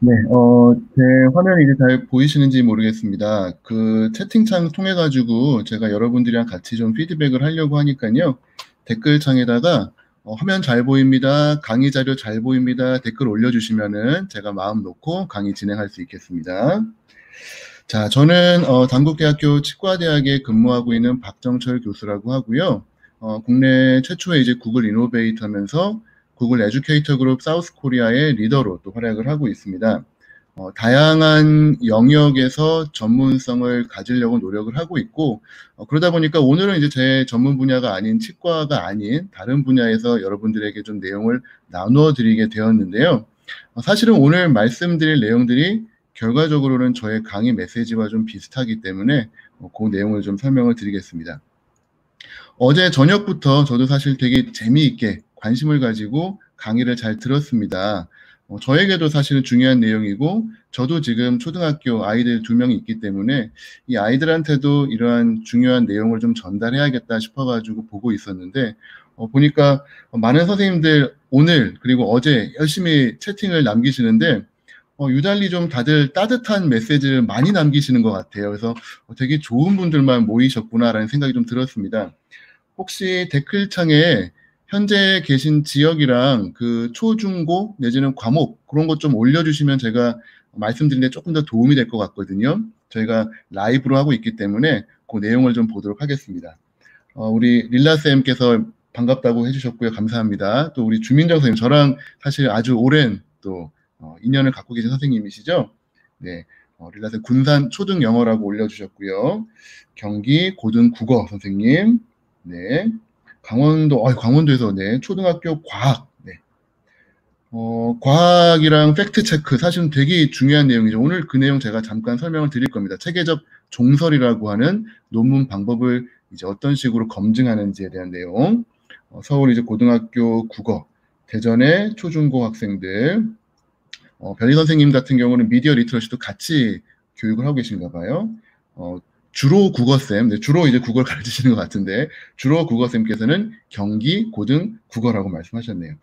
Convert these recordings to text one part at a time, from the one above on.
네, 제 화면이 이제 잘 보이시는지 모르겠습니다. 그 채팅창 통해 가지고 제가 여러분들이랑 같이 좀 피드백을 하려고 하니까요. 댓글창에다가 화면 잘 보입니다. 강의 자료 잘 보입니다. 댓글 올려주시면은 제가 마음 놓고 강의 진행할 수 있겠습니다. 자, 저는 단국대학교 치과대학에 근무하고 있는 박정철 교수라고 하고요. 국내 최초의 이제 구글 이노베이터면서 구글 에듀케이터 그룹 사우스 코리아의 리더로 또 활약을 하고 있습니다. 다양한 영역에서 전문성을 가지려고 노력을 하고 있고, 그러다 보니까 오늘은 이제 제 전문 분야가 아닌 치과가 아닌 다른 분야에서 여러분들에게 좀 내용을 나누어 드리게 되었는데요. 사실은 오늘 말씀드릴 내용들이 결과적으로는 저의 강의 메시지와 좀 비슷하기 때문에 그 내용을 좀 설명을 드리겠습니다. 어제 저녁부터 저도 사실 되게 재미있게 관심을 가지고 강의를 잘 들었습니다. 저에게도 사실은 중요한 내용이고 저도 지금 초등학교 아이들 2명이 있기 때문에 이 아이들한테도 이러한 중요한 내용을 좀 전달해야겠다 싶어가지고 보고 있었는데 보니까 많은 선생님들 오늘 그리고 어제 열심히 채팅을 남기시는데 유달리 좀 다들 따뜻한 메시지를 많이 남기시는 것 같아요. 그래서 되게 좋은 분들만 모이셨구나라는 생각이 좀 들었습니다. 혹시 댓글창에 현재 계신 지역이랑 그 초중고 내지는 과목 그런 것 좀 올려주시면 제가 말씀드리는데 조금 더 도움이 될 것 같거든요. 저희가 라이브로 하고 있기 때문에 그 내용을 좀 보도록 하겠습니다. 우리 릴라쌤께서 반갑다고 해주셨고요. 감사합니다. 또 우리 주민정 선생님, 저랑 사실 아주 오랜 또 인연을 갖고 계신 선생님이시죠? 네. 릴라쌤 군산 초등 영어라고 올려주셨고요. 경기 고등 국어 선생님, 네. 강원도에서, 네. 초등학교 과학, 네. 과학이랑 팩트체크, 사실은 되게 중요한 내용이죠. 오늘 그 내용 제가 잠깐 설명을 드릴 겁니다. 체계적 종설이라고 하는 논문 방법을 이제 어떤 식으로 검증하는지에 대한 내용. 서울 이제 고등학교 국어, 대전의 초중고 학생들, 변희 선생님 같은 경우는 미디어 리터러시도 같이 교육을 하고 계신가 봐요. 주로 국어쌤, 네, 주로 이제 국어를 가르치시는 것 같은데, 주로 국어쌤께서는 경기 고등 국어라고 말씀하셨네요.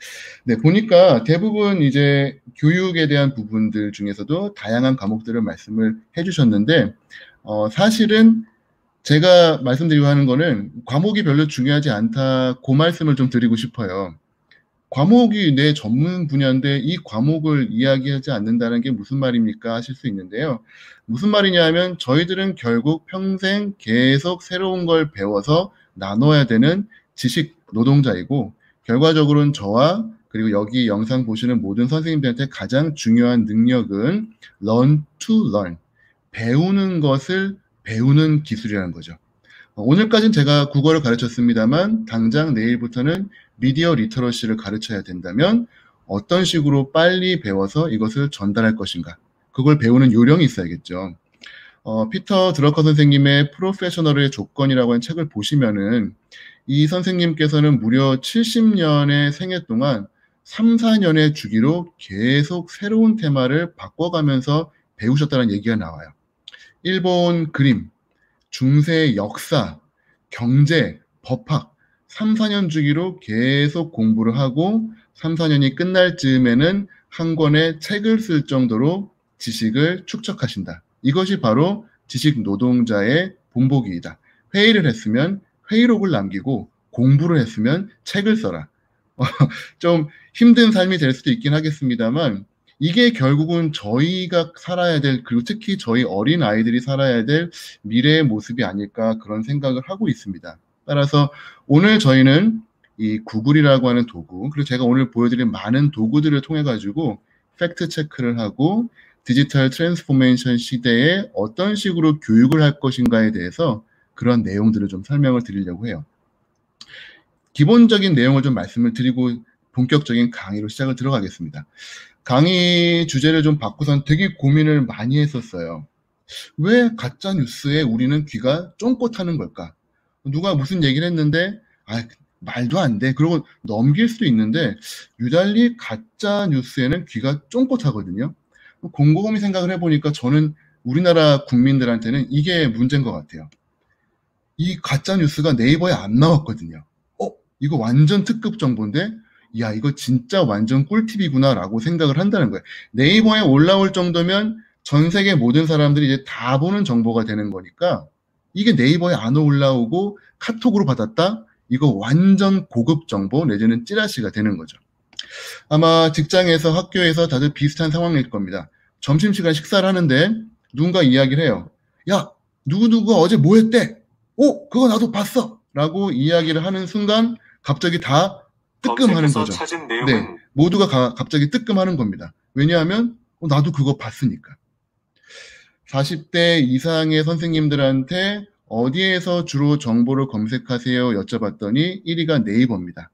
네, 보니까 대부분 이제 교육에 대한 부분들 중에서도 다양한 과목들을 말씀을 해주셨는데, 사실은 제가 말씀드리고 하는 거는 과목이 별로 중요하지 않다, 그 말씀을 좀 드리고 싶어요. 과목이 내 전문 분야인데 이 과목을 이야기하지 않는다는 게 무슨 말입니까? 하실 수 있는데요. 무슨 말이냐 하면 저희들은 결국 평생 계속 새로운 걸 배워서 나눠야 되는 지식 노동자이고 결과적으로는 저와 그리고 여기 영상 보시는 모든 선생님들한테 가장 중요한 능력은 learn to learn. 배우는 것을 배우는 기술이라는 거죠. 오늘까지는 제가 국어를 가르쳤습니다만 당장 내일부터는 미디어 리터러시를 가르쳐야 된다면 어떤 식으로 빨리 배워서 이것을 전달할 것인가. 그걸 배우는 요령이 있어야겠죠. 피터 드러커 선생님의 프로페셔널의 조건이라고 하는 책을 보시면은 이 선생님께서는 무려 70년의 생애 동안 3, 4년의 주기로 계속 새로운 테마를 바꿔가면서 배우셨다는 얘기가 나와요. 일본 그림, 중세 역사, 경제, 법학 3, 4년 주기로 계속 공부를 하고 3, 4년이 끝날 즈음에는 한 권의 책을 쓸 정도로 지식을 축적하신다. 이것이 바로 지식 노동자의 본보기이다. 회의를 했으면 회의록을 남기고 공부를 했으면 책을 써라. 좀 힘든 삶이 될 수도 있긴 하겠습니다만 이게 결국은 저희가 살아야 될 그리고 특히 저희 어린 아이들이 살아야 될 미래의 모습이 아닐까 그런 생각을 하고 있습니다. 따라서 오늘 저희는 이 구글이라고 하는 도구 그리고 제가 오늘 보여드린 많은 도구들을 통해 가지고 팩트 체크를 하고 디지털 트랜스포메이션 시대에 어떤 식으로 교육을 할 것인가에 대해서 그런 내용들을 좀 설명을 드리려고 해요. 기본적인 내용을 좀 말씀을 드리고 본격적인 강의로 시작을 들어가겠습니다. 강의 주제를 좀 바꾸선 되게 고민을 많이 했었어요. 왜 가짜 뉴스에 우리는 귀가 쫑긋하는 걸까? 누가 무슨 얘기를 했는데 말도 안 돼. 그러고 넘길 수도 있는데 유달리 가짜 뉴스에는 귀가 쫑긋하거든요. 곰곰이 생각을 해보니까 저는 우리나라 국민들한테는 이게 문제인 것 같아요. 이 가짜 뉴스가 네이버에 안 나왔거든요. 이거 완전 특급 정보인데 야, 이거 진짜 완전 꿀팁이구나라고 생각을 한다는 거예요. 네이버에 올라올 정도면 전 세계 모든 사람들이 이제 다 보는 정보가 되는 거니까 이게 네이버에 안 올라오고 카톡으로 받았다? 이거 완전 고급 정보 내지는 찌라시가 되는 거죠. 아마 직장에서 학교에서 다들 비슷한 상황일 겁니다. 점심시간 식사를 하는데 누군가 이야기를 해요. 야, 누구누구가 어제 뭐 했대? 오, 그거 나도 봤어! 라고 이야기를 하는 순간 갑자기 다 뜨끔하는 거죠. 찾은 내용은 네, 모두가 갑자기 뜨끔하는 겁니다. 왜냐하면 나도 그거 봤으니까. 40대 이상의 선생님들한테 어디에서 주로 정보를 검색하세요? 여쭤봤더니 1위가 네이버입니다.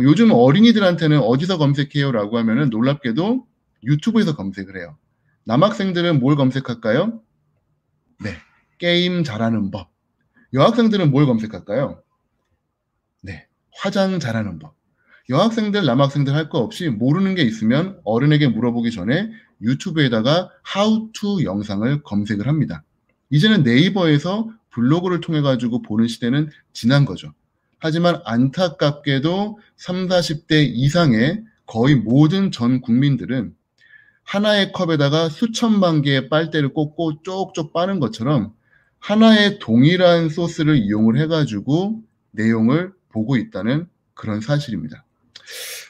요즘 어린이들한테는 어디서 검색해요? 라고 하면은 놀랍게도 유튜브에서 검색을 해요. 남학생들은 뭘 검색할까요? 네, 게임 잘하는 법. 여학생들은 뭘 검색할까요? 네, 화장 잘하는 법. 여학생들, 남학생들 할 거 없이 모르는 게 있으면 어른에게 물어보기 전에 유튜브에다가 how to 영상을 검색을 합니다. 이제는 네이버에서 블로그를 통해 가지고 보는 시대는 지난 거죠. 하지만 안타깝게도 30, 40대 이상의 거의 모든 전 국민들은 하나의 컵에다가 수천만 개의 빨대를 꽂고 쪽쪽 빠는 것처럼 하나의 동일한 소스를 이용을 해가지고 내용을 보고 있다는 그런 사실입니다.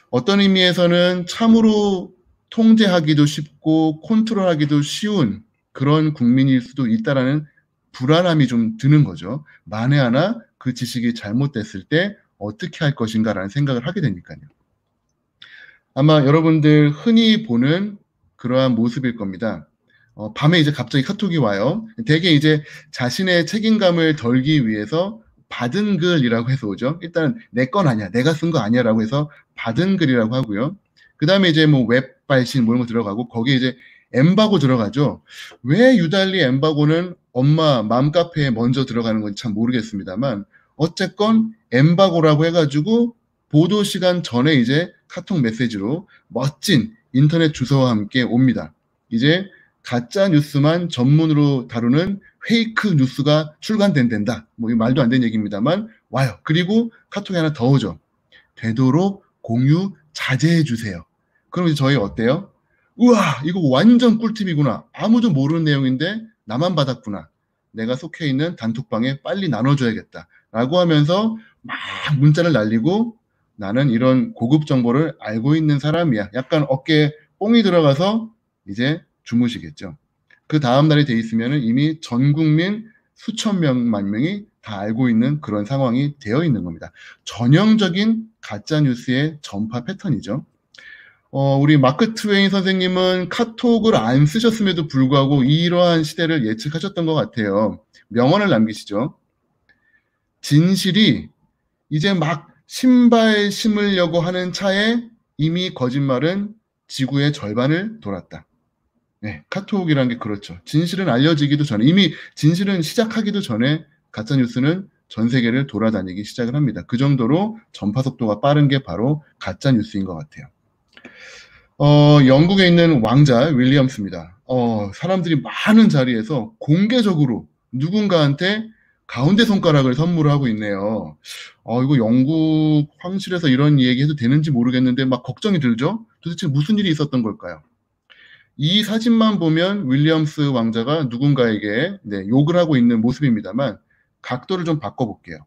어떤 의미에서는 참으로 통제하기도 쉽고 컨트롤하기도 쉬운 그런 국민일 수도 있다라는 불안함이 좀 드는 거죠. 만에 하나 그 지식이 잘못됐을 때 어떻게 할 것인가라는 생각을 하게 되니까요. 아마 여러분들 흔히 보는 그러한 모습일 겁니다. 밤에 이제 갑자기 카톡이 와요. 되게 이제 자신의 책임감을 덜기 위해서 받은 글이라고 해서 오죠. 일단 내 건 아니야, 내가 쓴 거 아니야 라고 해서 받은 글이라고 하고요. 그 다음에 이제 뭐 웹 발신 뭐 이런 거 들어가고 거기에 이제 엠바고 들어가죠. 왜 유달리 엠바고는 엄마 맘카페에 먼저 들어가는 건지 참 모르겠습니다만 어쨌건 엠바고라고 해가지고 보도 시간 전에 이제 카톡 메시지로 멋진 인터넷 주소와 함께 옵니다. 이제 가짜 뉴스만 전문으로 다루는 페이크 뉴스가 출간된다. 뭐 말도 안 되는 얘기입니다만 와요. 그리고 카톡이 하나 더 오죠. 되도록 공유 자제해 주세요. 그럼 이제 저희 어때요? 우와, 이거 완전 꿀팁이구나. 아무도 모르는 내용인데 나만 받았구나. 내가 속해 있는 단톡방에 빨리 나눠줘야겠다. 라고 하면서 막 문자를 날리고 나는 이런 고급 정보를 알고 있는 사람이야. 약간 어깨에 뽕이 들어가서 이제 주무시겠죠. 그 다음 날이 돼 있으면 이미 전 국민 수천 만 명이 다 알고 있는 그런 상황이 되어 있는 겁니다. 전형적인 가짜 뉴스의 전파 패턴이죠. 우리 마크 트웨인 선생님은 카톡을 안 쓰셨음에도 불구하고 이러한 시대를 예측하셨던 것 같아요. 명언을 남기시죠. 진실이 이제 막 신발 심으려고 하는 차에 이미 거짓말은 지구의 절반을 돌았다. 네, 카톡이란 게 그렇죠. 진실은 알려지기도 전에, 이미 진실은 시작하기도 전에 가짜뉴스는 전 세계를 돌아다니기 시작을 합니다. 그 정도로 전파 속도가 빠른 게 바로 가짜뉴스인 것 같아요. 영국에 있는 왕자 윌리엄스입니다. 사람들이 많은 자리에서 공개적으로 누군가한테 가운데 손가락을 선물하고 있네요. 이거 영국 황실에서 이런 얘기 해도 되는지 모르겠는데 막 걱정이 들죠? 도대체 무슨 일이 있었던 걸까요? 이 사진만 보면 윌리엄스 왕자가 누군가에게 욕을 하고 있는 모습입니다만 각도를 좀 바꿔볼게요.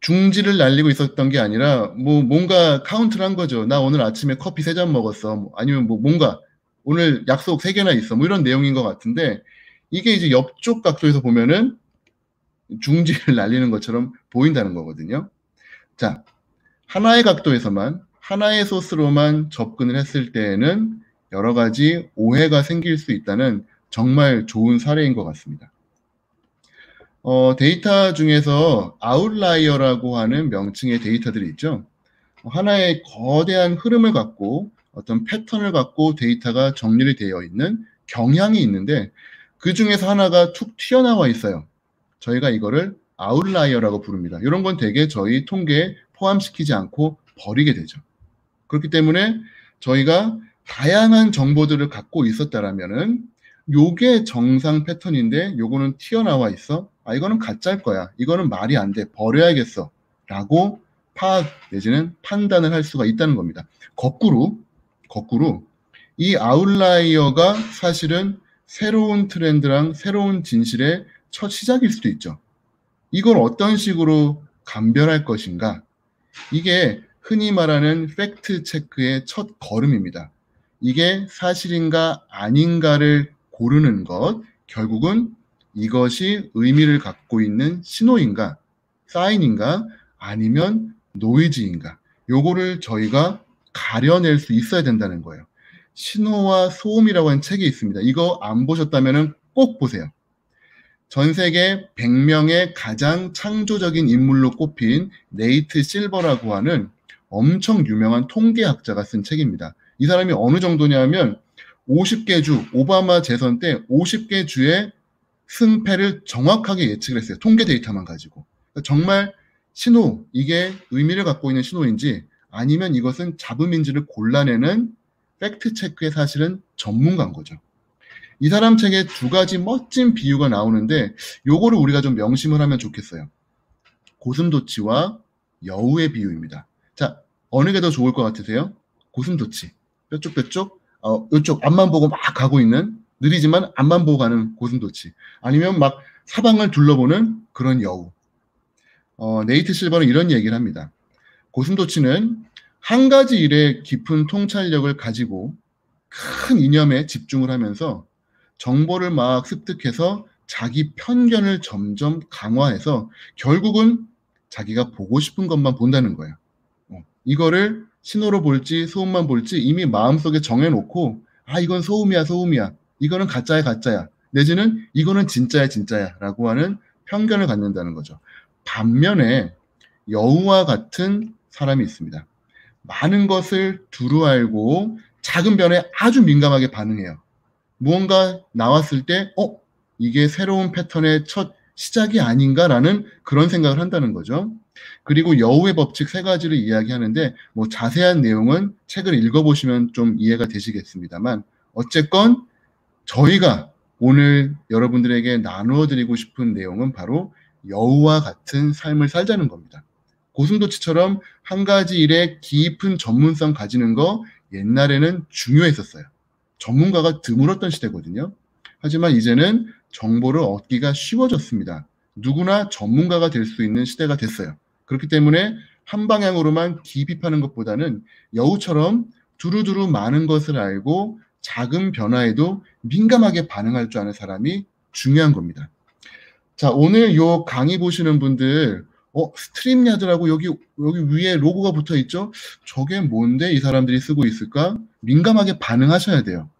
중지를 날리고 있었던 게 아니라 뭔가 카운트를 한 거죠. 나 오늘 아침에 커피 3잔 먹었어. 아니면 뭔가 오늘 약속 3개나 있어. 이런 내용인 것 같은데 이게 이제 옆쪽 각도에서 보면은 중지를 날리는 것처럼 보인다는 거거든요. 자, 하나의 각도에서만 하나의 소스로만 접근을 했을 때에는 여러 가지 오해가 생길 수 있다는 정말 좋은 사례인 것 같습니다. 데이터 중에서 아웃라이어라고 하는 명칭의 데이터들이 있죠. 하나의 거대한 흐름을 갖고 어떤 패턴을 갖고 데이터가 정리를 되어 있는 경향이 있는데 그 중에서 하나가 툭 튀어나와 있어요. 저희가 이거를 아웃라이어라고 부릅니다. 이런 건 되게 저희 통계에 포함시키지 않고 버리게 되죠. 그렇기 때문에 저희가 다양한 정보들을 갖고 있었다라면은 요게 정상 패턴인데 요거는 튀어나와 있어. 이거는 가짜일 거야. 이거는 말이 안 돼. 버려야겠어. 라고 파악 내지는 판단을 할 수가 있다는 겁니다. 거꾸로 이 아웃라이어가 사실은 새로운 트렌드랑 새로운 진실의 첫 시작일 수도 있죠. 이걸 어떤 식으로 감별할 것인가? 이게 흔히 말하는 팩트 체크의 첫 걸음입니다. 이게 사실인가 아닌가를 고르는 것, 결국은 이것이 의미를 갖고 있는 신호인가, 사인인가, 아니면 노이즈인가, 요거를 저희가 가려낼 수 있어야 된다는 거예요. 신호와 소음이라고 하는 책이 있습니다. 이거 안 보셨다면 꼭 보세요. 전 세계 100명의 가장 창조적인 인물로 꼽힌 네이트 실버라고 하는 엄청 유명한 통계학자가 쓴 책입니다. 이 사람이 어느 정도냐면 50개 주, 오바마 재선 때 50개 주의 승패를 정확하게 예측을 했어요. 통계 데이터만 가지고. 정말 신호, 이게 의미를 갖고 있는 신호인지 아니면 이것은 잡음인지를 골라내는 팩트체크의 사실은 전문가인 거죠. 이 사람 책에 두 가지 멋진 비유가 나오는데 요거를 우리가 좀 명심을 하면 좋겠어요. 고슴도치와 여우의 비유입니다. 자, 어느 게 더 좋을 것 같으세요? 고슴도치. 뾰족뾰족, 이쪽 앞만 보고 막 가고 있는, 느리지만 앞만 보고 가는 고슴도치. 아니면 막 사방을 둘러보는 그런 여우. 네이트 실버는 이런 얘기를 합니다. 고슴도치는 한 가지 일에 깊은 통찰력을 가지고 큰 이념에 집중을 하면서 정보를 막 습득해서 자기 편견을 점점 강화해서 결국은 자기가 보고 싶은 것만 본다는 거예요. 이거를 신호로 볼지 소음만 볼지 이미 마음속에 정해놓고 이건 소음이야 소음이야, 이거는 가짜야 가짜야, 내지는 이거는 진짜야 진짜야 라고 하는 편견을 갖는다는 거죠. 반면에 여우와 같은 사람이 있습니다. 많은 것을 두루 알고 작은 변에 아주 민감하게 반응해요. 무언가 나왔을 때 이게 새로운 패턴의 첫 시작이 아닌가라는 그런 생각을 한다는 거죠. 그리고 여우의 법칙 3가지를 이야기하는데 뭐 자세한 내용은 책을 읽어보시면 좀 이해가 되시겠습니다만, 어쨌건 저희가 오늘 여러분들에게 나누어 드리고 싶은 내용은 바로 여우와 같은 삶을 살자는 겁니다. 고슴도치처럼 한 가지 일에 깊은 전문성 가지는 거 옛날에는 중요했었어요. 전문가가 드물었던 시대거든요. 하지만 이제는 정보를 얻기가 쉬워졌습니다. 누구나 전문가가 될 수 있는 시대가 됐어요. 그렇기 때문에 한 방향으로만 깊이 파는 것보다는 여우처럼 두루두루 많은 것을 알고 작은 변화에도 민감하게 반응할 줄 아는 사람이 중요한 겁니다. 자, 오늘 요 강의 보시는 분들 스트림야드라고 여기 위에 로고가 붙어 있죠? 저게 뭔데 이 사람들이 쓰고 있을까? 민감하게 반응하셔야 돼요.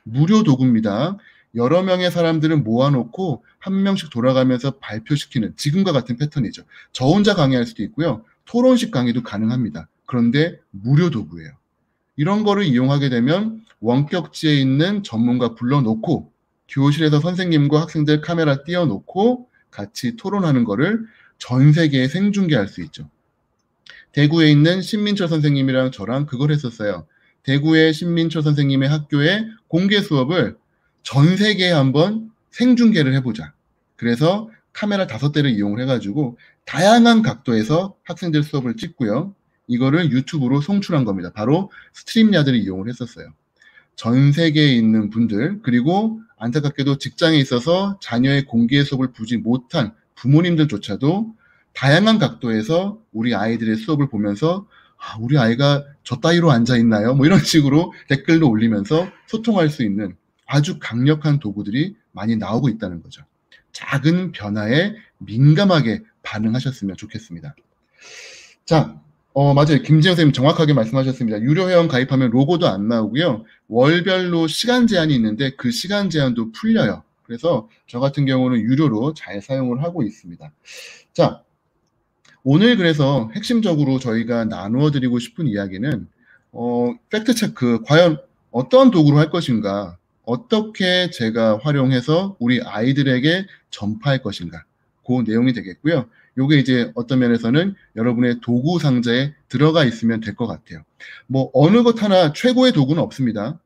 무료 도구입니다. 여러 명의 사람들을 모아놓고 한 명씩 돌아가면서 발표시키는 지금과 같은 패턴이죠. 저 혼자 강의할 수도 있고요. 토론식 강의도 가능합니다. 그런데 무료 도구예요. 이런 거를 이용하게 되면 원격지에 있는 전문가 불러놓고 교실에서 선생님과 학생들 카메라 띄워놓고 같이 토론하는 거를 전 세계에 생중계할 수 있죠. 대구에 있는 신민철 선생님이랑 저랑 그걸 했었어요. 대구의 신민철 선생님의 학교에 공개 수업을 전 세계에 한번 생중계를 해보자. 그래서 카메라 5대를 이용을 해가지고 다양한 각도에서 학생들 수업을 찍고요. 이거를 유튜브로 송출한 겁니다. 바로 스트림야드를 이용을 했었어요. 전 세계에 있는 분들, 그리고 안타깝게도 직장에 있어서 자녀의 공개 수업을 보지 못한 부모님들조차도 다양한 각도에서 우리 아이들의 수업을 보면서 우리 아이가 저 따위로 앉아있나요? 뭐 이런 식으로 댓글도 올리면서 소통할 수 있는 아주 강력한 도구들이 많이 나오고 있다는 거죠. 작은 변화에 민감하게 반응하셨으면 좋겠습니다. 자, 맞아요. 김지영 선생님 정확하게 말씀하셨습니다. 유료 회원 가입하면 로고도 안 나오고요. 월별로 시간 제한이 있는데 그 시간 제한도 풀려요. 그래서 저 같은 경우는 유료로 잘 사용을 하고 있습니다. 자, 오늘 그래서 핵심적으로 저희가 나누어 드리고 싶은 이야기는 팩트체크, 과연 어떤 도구로 할 것인가, 어떻게 제가 활용해서 우리 아이들에게 전파할 것인가, 그 내용이 되겠고요. 요게 이제 어떤 면에서는 여러분의 도구 상자에 들어가 있으면 될 것 같아요. 뭐 어느 것 하나 최고의 도구는 없습니다.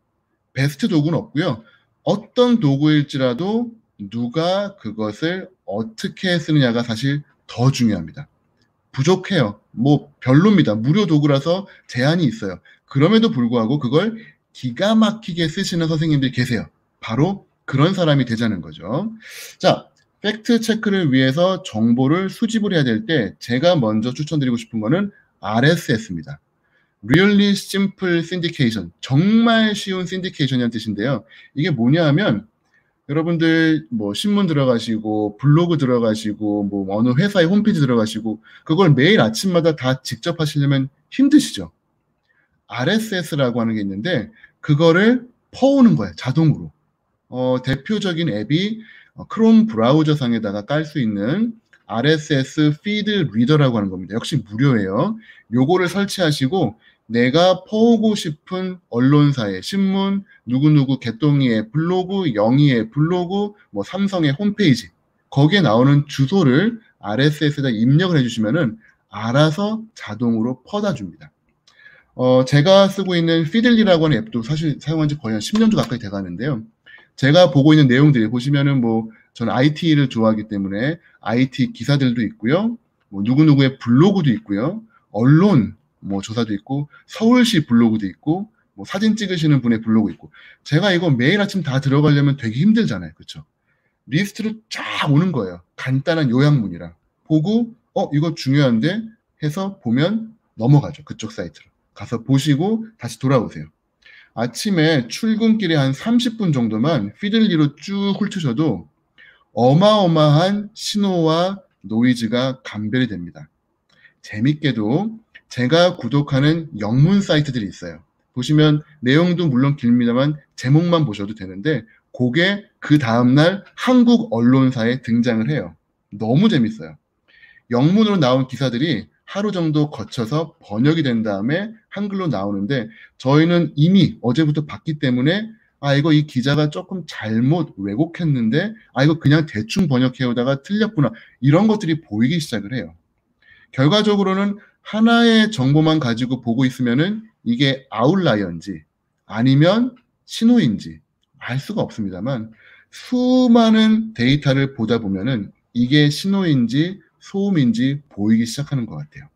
베스트 도구는 없고요. 어떤 도구일지라도 누가 그것을 어떻게 쓰느냐가 사실 더 중요합니다. 부족해요. 뭐 별로입니다. 무료 도구라서 제한이 있어요. 그럼에도 불구하고 그걸 기가 막히게 쓰시는 선생님들이 계세요. 바로 그런 사람이 되자는 거죠. 자, 팩트 체크를 위해서 정보를 수집을 해야 될 때 제가 먼저 추천드리고 싶은 거는 RSS입니다. Really Simple Syndication. 정말 쉬운 syndication이라는 뜻인데요. 이게 뭐냐 하면 여러분들 뭐 신문 들어가시고 블로그 들어가시고 뭐 어느 회사의 홈페이지 들어가시고 그걸 매일 아침마다 다 직접 하시려면 힘드시죠. RSS라고 하는 게 있는데 그거를 퍼오는 거예요. 자동으로. 대표적인 앱이 크롬 브라우저 상에다가 깔 수 있는 RSS 피드 리더라고 하는 겁니다. 역시 무료예요. 요거를 설치하시고 내가 퍼오고 싶은 언론사의 신문, 누구누구 개똥이의 블로그, 영희의 블로그, 뭐 삼성의 홈페이지 거기에 나오는 주소를 RSS에다 입력을 해주시면은 알아서 자동으로 퍼다 줍니다. 제가 쓰고 있는 피들리라고 하는 앱도 사실 사용한 지 거의 한 10년도 가까이 돼가는데요. 제가 보고 있는 내용들이 보시면은 뭐 저는 IT를 좋아하기 때문에 IT 기사들도 있고요. 뭐 누구누구의 블로그도 있고요. 언론 뭐 조사도 있고 서울시 블로그도 있고 뭐 사진 찍으시는 분의 블로그 있고 제가 이거 매일 아침 다 들어가려면 되게 힘들잖아요. 그렇죠? 리스트로 쫙 오는 거예요. 간단한 요약문이랑 보고 이거 중요한데 해서 보면 넘어가죠. 그쪽 사이트로 가서 보시고 다시 돌아오세요. 아침에 출근길에 한 30분 정도만 피들리로 쭉 훑으셔도 어마어마한 신호와 노이즈가 감별이 됩니다. 재밌게도 제가 구독하는 영문 사이트들이 있어요. 보시면 내용도 물론 깁니다만 제목만 보셔도 되는데 그게 그 다음날 한국 언론사에 등장을 해요. 너무 재밌어요. 영문으로 나온 기사들이 하루 정도 거쳐서 번역이 된 다음에 한글로 나오는데 저희는 이미 어제부터 봤기 때문에 이거 이 기자가 조금 잘못 왜곡했는데 이거 그냥 대충 번역해오다가 틀렸구나 이런 것들이 보이기 시작을 해요. 결과적으로는 하나의 정보만 가지고 보고 있으면은 이게 아웃라이어인지 아니면 신호인지 알 수가 없습니다만 수많은 데이터를 보다 보면은 이게 신호인지 소음인지 보이기 시작하는 것 같아요.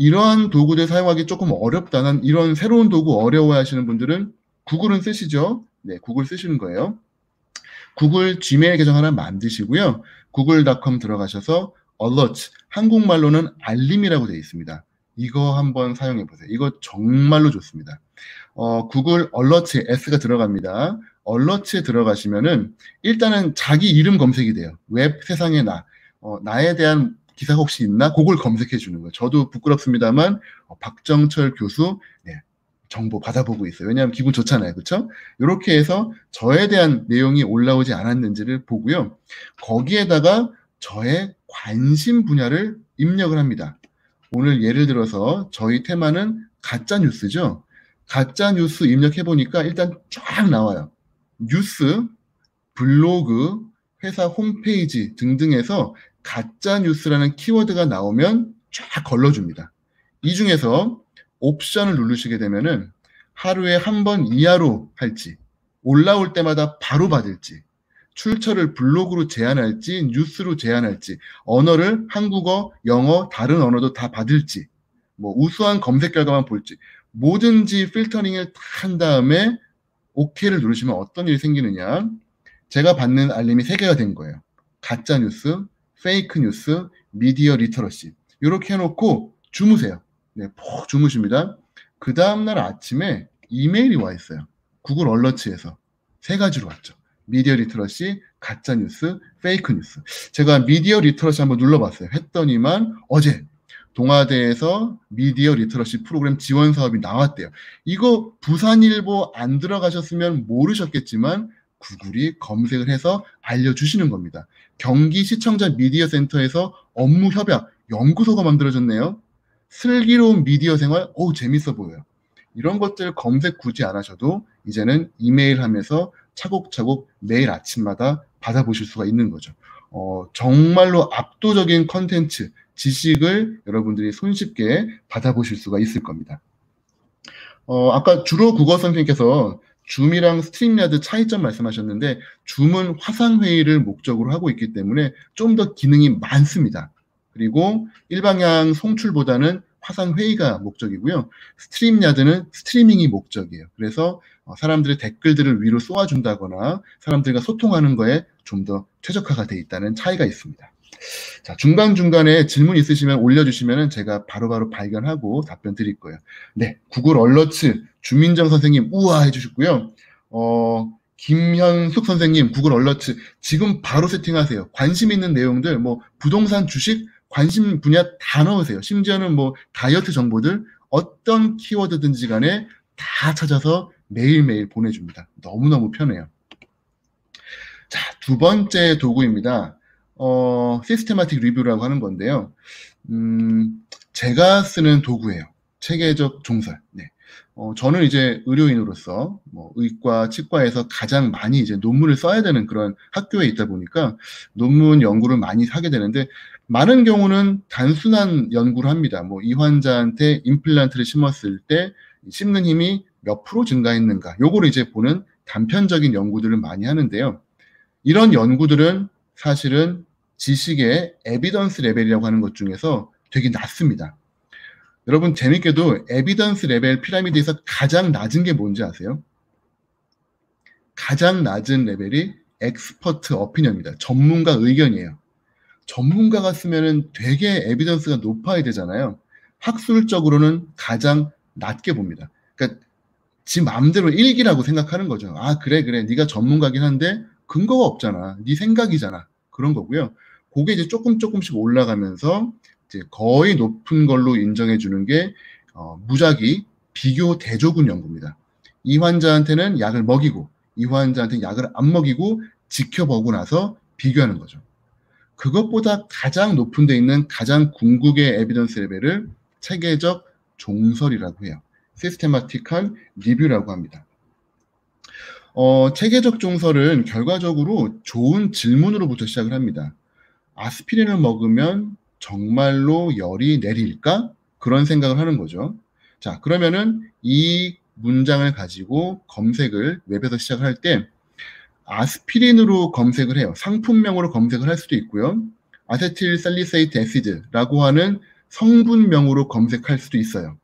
이러한 도구들 사용하기 조금 어렵다는 이런 새로운 도구 어려워하시는 분들은 구글은 쓰시죠? 네, 구글 쓰시는 거예요. 구글 지메일 계정 하나 만드시고요. google.com 들어가셔서 alert, 한국말로는 알림이라고 되어 있습니다. 이거 한번 사용해 보세요. 이거 정말로 좋습니다. 구글 alert S가 들어갑니다. alert에 들어가시면은 일단은 자기 이름 검색이 돼요. 웹 세상의 나에 대한 기사가 혹시 있나? 그걸 검색해 주는 거예요. 저도 부끄럽습니다만 박정철 교수 정보 받아보고 있어요. 왜냐하면 기분 좋잖아요. 그렇죠? 이렇게 해서 저에 대한 내용이 올라오지 않았는지를 보고요. 거기에다가 저의 관심 분야를 입력을 합니다. 오늘 예를 들어서 저희 테마는 가짜뉴스죠. 가짜뉴스 입력해 보니까 일단 쫙 나와요. 뉴스, 블로그, 회사 홈페이지 등등에서 가짜뉴스라는 키워드가 나오면 쫙 걸러줍니다. 이 중에서 옵션을 누르시게 되면은 하루에 한 번 이하로 할지, 올라올 때마다 바로 받을지, 출처를 블로그로 제한할지, 뉴스로 제한할지, 언어를 한국어, 영어, 다른 언어도 다 받을지, 뭐 우수한 검색 결과만 볼지, 뭐든지 필터링을 한 다음에 OK를 누르시면 어떤 일이 생기느냐. 제가 받는 알림이 3개가 된 거예요. 가짜뉴스, 페이크뉴스, 미디어 리터러시. 이렇게 해놓고 주무세요. 네, 푹 주무십니다. 그 다음날 아침에 이메일이 와 있어요. 구글 얼러츠에서 3가지로 왔죠. 미디어 리터러시, 가짜뉴스, 페이크뉴스. 제가 미디어 리터러시 한번 눌러봤어요. 했더니만 어제 동아대에서 미디어 리터러시 프로그램 지원 사업이 나왔대요. 이거 부산일보 안 들어가셨으면 모르셨겠지만 구글이 검색을 해서 알려주시는 겁니다. 경기시청자 미디어센터에서 업무협약 연구소가 만들어졌네요. 슬기로운 미디어 생활, 재밌어 보여요. 이런 것들 검색 굳이 안 하셔도 이제는 이메일 하면서 차곡차곡 매일 아침마다 받아보실 수가 있는 거죠. 정말로 압도적인 컨텐츠, 지식을 여러분들이 손쉽게 받아보실 수가 있을 겁니다. 아까 주로 국어 선생님께서 줌이랑 스트림야드 차이점 말씀하셨는데 줌은 화상회의를 목적으로 하고 있기 때문에 좀 더 기능이 많습니다. 그리고 일방향 송출보다는 화상 회의가 목적이고요. 스트림야드는 스트리밍이 목적이에요. 그래서 사람들의 댓글들을 위로 쏘아준다거나 사람들과 소통하는 거에 좀 더 최적화가 돼 있다는 차이가 있습니다. 자, 중간중간에 질문 있으시면 올려주시면 제가 바로바로 발견하고 답변 드릴 거예요. 네, 구글 얼러츠 주민정 선생님 우와 해주셨고요. 김현숙 선생님 구글 얼러츠 지금 바로 세팅하세요. 관심 있는 내용들 뭐 부동산 주식 관심 분야 다 넣으세요. 심지어는 뭐 다이어트 정보들 어떤 키워드든지 간에 다 찾아서 매일매일 보내줍니다. 너무너무 편해요. 자, 두 번째 도구입니다. 시스테마틱 리뷰라고 하는 건데요. 제가 쓰는 도구예요. 체계적 종설. 네. 저는 이제 의료인으로서 뭐 의과, 치과에서 가장 많이 이제 논문을 써야 되는 그런 학교에 있다 보니까 논문 연구를 많이 하게 되는데 많은 경우는 단순한 연구를 합니다. 뭐 이 환자한테 임플란트를 심었을 때 심는 힘이 몇 프로 증가했는가. 요거를 이제 보는 단편적인 연구들을 많이 하는데요. 이런 연구들은 사실은 지식의 에비던스 레벨이라고 하는 것 중에서 되게 낮습니다. 여러분 재밌게도 에비던스 레벨 피라미드에서 가장 낮은 게 뭔지 아세요? 가장 낮은 레벨이 엑스퍼트 어피니언입니다. 전문가 의견이에요. 전문가가 쓰면은 되게 에비던스가 높아야 되잖아요. 학술적으로는 가장 낮게 봅니다. 그러니까 지 마음대로 일기라고 생각하는 거죠. 아 그래 네가 전문가긴 한데 근거가 없잖아. 네 생각이잖아. 그런 거고요. 그게 이제 조금씩 올라가면서 이제 거의 높은 걸로 인정해 주는 게 무작위 비교 대조군 연구입니다. 이 환자한테는 약을 먹이고 이 환자한테는 약을 안 먹이고 지켜보고 나서 비교하는 거죠. 그것보다 가장 높은 데 있는 가장 궁극의 에비던스 레벨을 체계적 종설이라고 해요. 시스테마틱한 리뷰라고 합니다. 체계적 종설은 결과적으로 좋은 질문으로부터 시작을 합니다. 아스피린을 먹으면 정말로 열이 내릴까? 그런 생각을 하는 거죠. 자, 그러면은 이 문장을 가지고 검색을 웹에서 시작을 할 때 아스피린으로 검색을 해요. 상품명으로 검색을 할 수도 있고요. 아세틸살리세이트 애시드라고 하는 성분명으로 검색할 수도 있어요.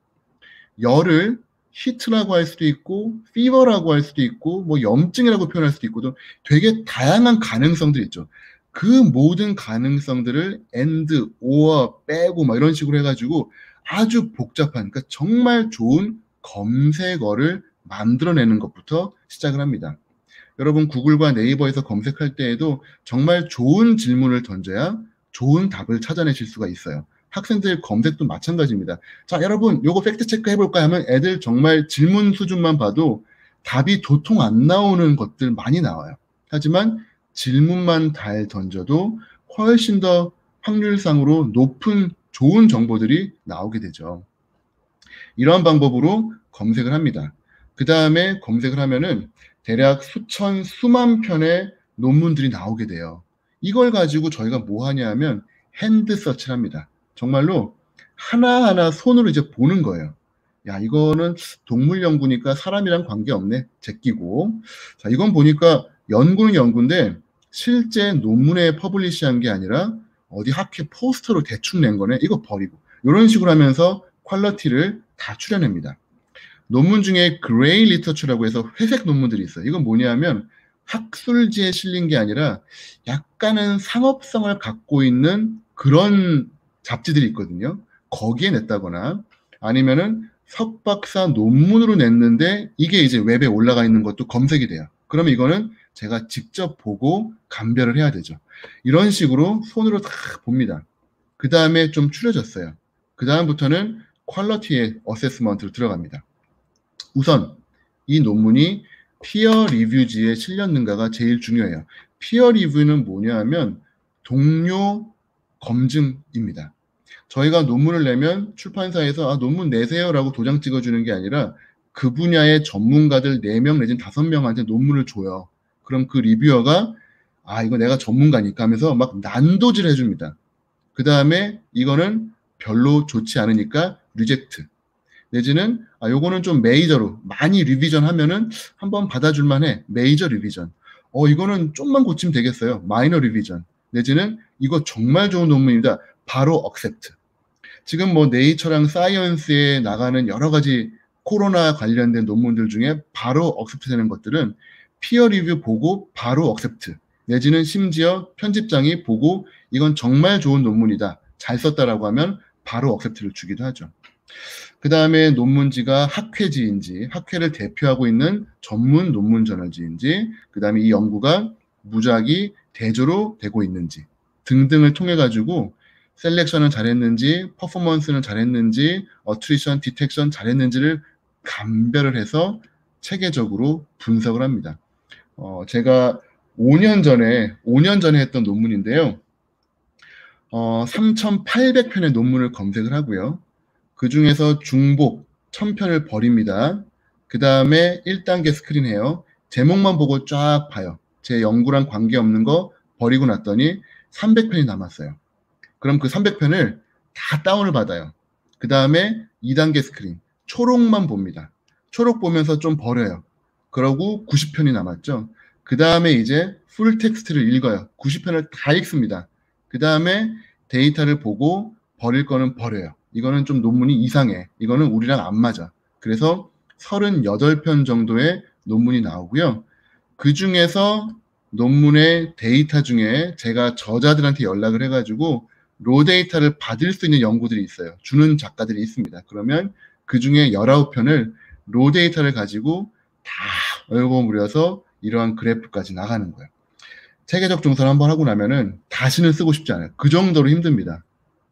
열을 히트라고 할 수도 있고 피버라고 할 수도 있고 뭐 염증이라고 표현할 수도 있고 되게 다양한 가능성들이 있죠. 그 모든 가능성들을 and, or, 빼고 막 이런 식으로 해가지고 아주 복잡한 그러니까 정말 좋은 검색어를 만들어내는 것부터 시작을 합니다. 여러분 구글과 네이버에서 검색할 때에도 정말 좋은 질문을 던져야 좋은 답을 찾아내실 수가 있어요. 학생들 검색도 마찬가지입니다. 자, 여러분 요거 팩트 체크 해볼까 하면 애들 정말 질문 수준만 봐도 답이 도통 안 나오는 것들 많이 나와요. 하지만 질문만 잘 던져도 훨씬 더 확률상으로 높은 좋은 정보들이 나오게 되죠. 이러한 방법으로 검색을 합니다. 그 다음에 검색을 하면은 대략 수천, 수만 편의 논문들이 나오게 돼요. 이걸 가지고 저희가 뭐 하냐 하면 핸드 서치를 합니다. 정말로 하나하나 손으로 이제 보는 거예요. 야, 이거는 동물 연구니까 사람이랑 관계없네. 제끼고. 자, 이건 보니까 연구는 연구인데 실제 논문에 퍼블리시한 게 아니라 어디 학회 포스터로 대충 낸 거네. 이거 버리고. 이런 식으로 하면서 퀄리티를 다 추려냅니다. 논문 중에 그레이 리터처라고 해서 회색 논문들이 있어요. 이건 뭐냐면 학술지에 실린 게 아니라 약간은 상업성을 갖고 있는 그런 잡지들이 있거든요. 거기에 냈다거나 아니면은 석박사 논문으로 냈는데 이게 이제 웹에 올라가 있는 것도 검색이 돼요. 그러면 이거는 제가 직접 보고 감별을 해야 되죠. 이런 식으로 손으로 다 봅니다. 그 다음에 좀 추려졌어요. 그 다음부터는 퀄리티의 어세스먼트로 들어갑니다. 우선 이 논문이 피어 리뷰지에 실렸는가가 제일 중요해요. 피어 리뷰는 뭐냐 하면 동료 검증입니다. 저희가 논문을 내면 출판사에서 논문 내세요 라고 도장 찍어주는 게 아니라 그 분야의 전문가들 4명 내지는 5명한테 논문을 줘요. 그럼 그 리뷰어가 이거 내가 전문가니까 하면서 막 난도질 해줍니다. 그 다음에 이거는 별로 좋지 않으니까 리젝트 내지는 요거는 좀 메이저로 많이 리비전 하면은 한번 받아줄만 해. 메이저 리비전. 이거는 좀만 고치면 되겠어요. 마이너 리비전. 내지는 이거 정말 좋은 논문입니다. 바로 accept. 지금 뭐 네이처랑 사이언스에 나가는 여러 가지 코로나 관련된 논문들 중에 바로 accept 되는 것들은 피어 리뷰 보고 바로 accept, 내지는 심지어 편집장이 보고 이건 정말 좋은 논문이다, 잘 썼다라고 하면 바로 accept를 주기도 하죠. 그 다음에 논문지가 학회지인지, 학회를 대표하고 있는 전문 논문 저널지인지, 그 다음에 이 연구가 무작위 대조로 되고 있는지 등등을 통해 가지고 셀렉션은 잘했는지, 퍼포먼스는 잘했는지, 어트리션, 디텍션 잘했는지를 감별을 해서 체계적으로 분석을 합니다. 제가 5년 전에 했던 논문인데요. 3,800편의 논문을 검색을 하고요. 그 중에서 중복 1000편을 버립니다. 그 다음에 1단계 스크린해요. 제목만 보고 쫙 봐요. 제 연구랑 관계없는 거 버리고 났더니 300편이 남았어요. 그럼 그 300편을 다 다운을 받아요. 그 다음에 2단계 스크린, 초록만 봅니다. 초록 보면서 좀 버려요. 그러고 90편이 남았죠. 그 다음에 이제 풀 텍스트를 읽어요. 90편을 다 읽습니다. 그 다음에 데이터를 보고 버릴 거는 버려요. 이거는 좀 논문이 이상해. 이거는 우리랑 안 맞아. 그래서 38편 정도의 논문이 나오고요. 그 중에서 논문의 데이터 중에 제가 저자들한테 연락을 해가지고 로 데이터를 받을 수 있는 연구들이 있어요. 주는 작가들이 있습니다. 그러면 그 중에 19편을 로 데이터를 가지고 다 얼버무려서 이러한 그래프까지 나가는 거예요. 체계적 종사를 한번 하고 나면은 다시는 쓰고 싶지 않아요. 그 정도로 힘듭니다.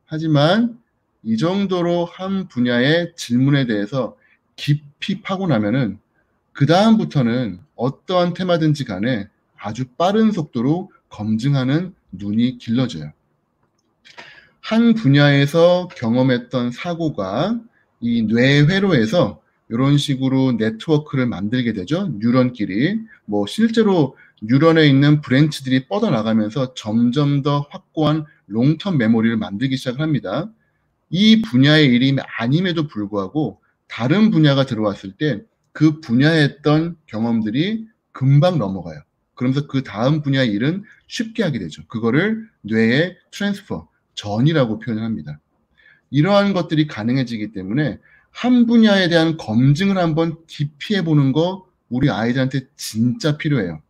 하지만 이 정도로 한 분야의 질문에 대해서 깊이 파고 나면은 그 다음부터는 어떠한 테마든지 간에 아주 빠른 속도로 검증하는 눈이 길러져요. 한 분야에서 경험했던 사고가 이 뇌회로에서 이런 식으로 네트워크를 만들게 되죠. 뉴런끼리. 뭐 실제로 뉴런에 있는 브랜치들이 뻗어나가면서 점점 더 확고한 롱텀 메모리를 만들기 시작을 합니다. 이 분야의 일이 아님에도 불구하고 다른 분야가 들어왔을 때 그 분야에 했던 경험들이 금방 넘어가요. 그러면서 그 다음 분야의 일은 쉽게 하게 되죠. 그거를 뇌의 트랜스퍼, 전이라고 표현을 합니다. 이러한 것들이 가능해지기 때문에 한 분야에 대한 검증을 한번 깊이 해보는 거 우리 아이들한테 진짜 필요해요.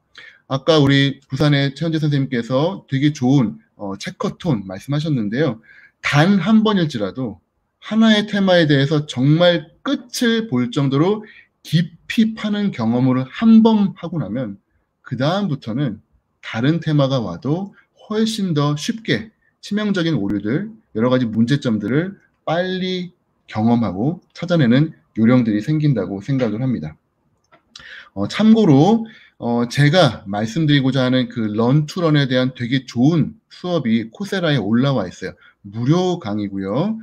아까 우리 부산의 최현재 선생님께서 되게 좋은 체커톤 말씀하셨는데요. 단 한 번일지라도 하나의 테마에 대해서 정말 끝을 볼 정도로 깊이 파는 경험을 한 번 하고 나면 그 다음부터는 다른 테마가 와도 훨씬 더 쉽게 치명적인 오류들, 여러 가지 문제점들을 빨리 경험하고 찾아내는 요령들이 생긴다고 생각을 합니다. 참고로 제가 말씀드리고자 하는 그 런투런에 대한 되게 좋은 수업이 코세라에 올라와 있어요. 무료 강의고요.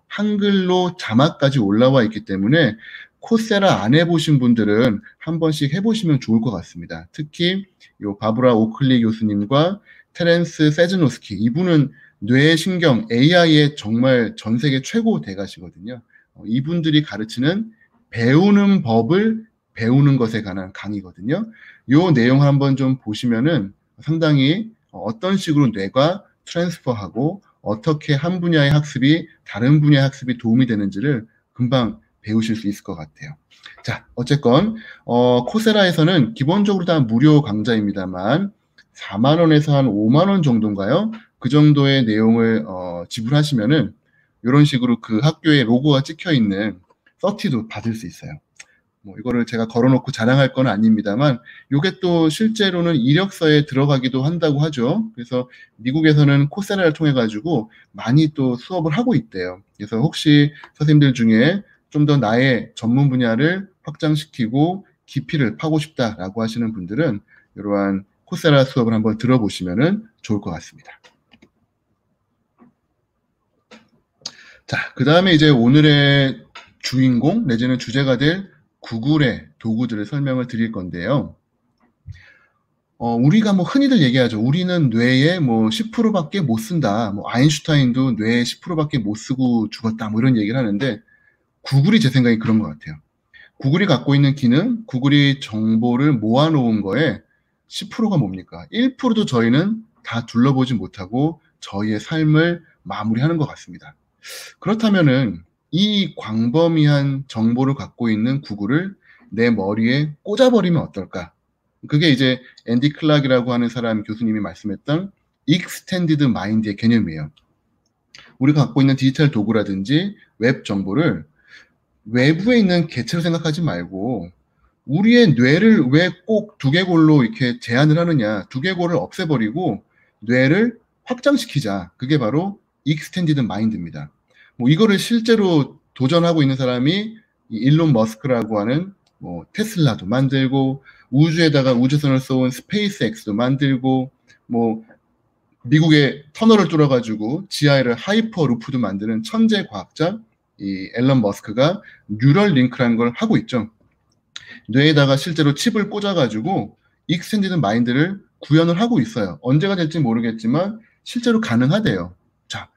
한글로 자막까지 올라와 있기 때문에 코세라 안 해보신 분들은 한 번씩 해보시면 좋을 것 같습니다. 특히 요 바브라 오클리 교수님과 테렌스 세즈노스키, 이분은 뇌신경 AI의 정말 전 세계 최고 대가시거든요. 이분들이 가르치는 배우는 법을 배우는 것에 관한 강의거든요. 요 내용을 한번 좀 보시면은 상당히 어떤 식으로 뇌가 트랜스퍼하고 어떻게 한 분야의 학습이 다른 분야의 학습이 도움이 되는지를 금방 배우실 수 있을 것 같아요. 자, 어쨌건 코세라에서는 기본적으로 다 무료 강좌입니다만 4만 원에서 한 5만 원 정도인가요? 그 정도의 내용을 지불하시면은 이런 식으로 그 학교에 로고가 찍혀 있는 서티도 받을 수 있어요. 뭐 이거를 제가 걸어놓고 자랑할 건 아닙니다만 이게 또 실제로는 이력서에 들어가기도 한다고 하죠. 그래서 미국에서는 코세라를 통해 가지고 많이 또 수업을 하고 있대요. 그래서 혹시 선생님들 중에 좀 더 나의 전문 분야를 확장시키고 깊이를 파고 싶다라고 하시는 분들은 이러한 코세라 수업을 한번 들어보시면 좋을 것 같습니다. 자, 그 다음에 이제 오늘의 주인공 내지는 주제가 될 구글의 도구들을 설명을 드릴 건데요. 우리가 뭐 흔히들 얘기하죠. 우리는 뇌에 뭐 10%밖에 못 쓴다. 뭐 아인슈타인도 뇌에 10%밖에 못 쓰고 죽었다. 뭐 이런 얘기를 하는데 구글이 제 생각에 그런 것 같아요. 구글이 갖고 있는 기능, 구글이 정보를 모아놓은 거에 10%가 뭡니까? 1%도 저희는 다 둘러보지 못하고 저희의 삶을 마무리하는 것 같습니다. 그렇다면은 이 광범위한 정보를 갖고 있는 구글을 내 머리에 꽂아버리면 어떨까? 그게 이제 앤디 클락이라고 하는 사람 교수님이 말씀했던 익스텐디드 마인드의 개념이에요. 우리가 갖고 있는 디지털 도구라든지 웹 정보를 외부에 있는 개체로 생각하지 말고 우리의 뇌를 왜 꼭 두개골로 이렇게 제한을 하느냐. 두개골을 없애버리고 뇌를 확장시키자. 그게 바로 익스텐디드 마인드입니다. 뭐 이거를 실제로 도전하고 있는 사람이 일론 머스크라고 하는 뭐 테슬라도 만들고 우주에다가 우주선을 쏘은 스페이스X도 만들고 뭐 미국의 터널을 뚫어가지고 지하에를 하이퍼 루프도 만드는 천재 과학자 이 앨런 머스크가 뉴럴 링크라는 걸 하고 있죠. 뇌에다가 실제로 칩을 꽂아가지고 익스텐디드 마인드를 구현을 하고 있어요. 언제가 될지 모르겠지만 실제로 가능하대요. 자,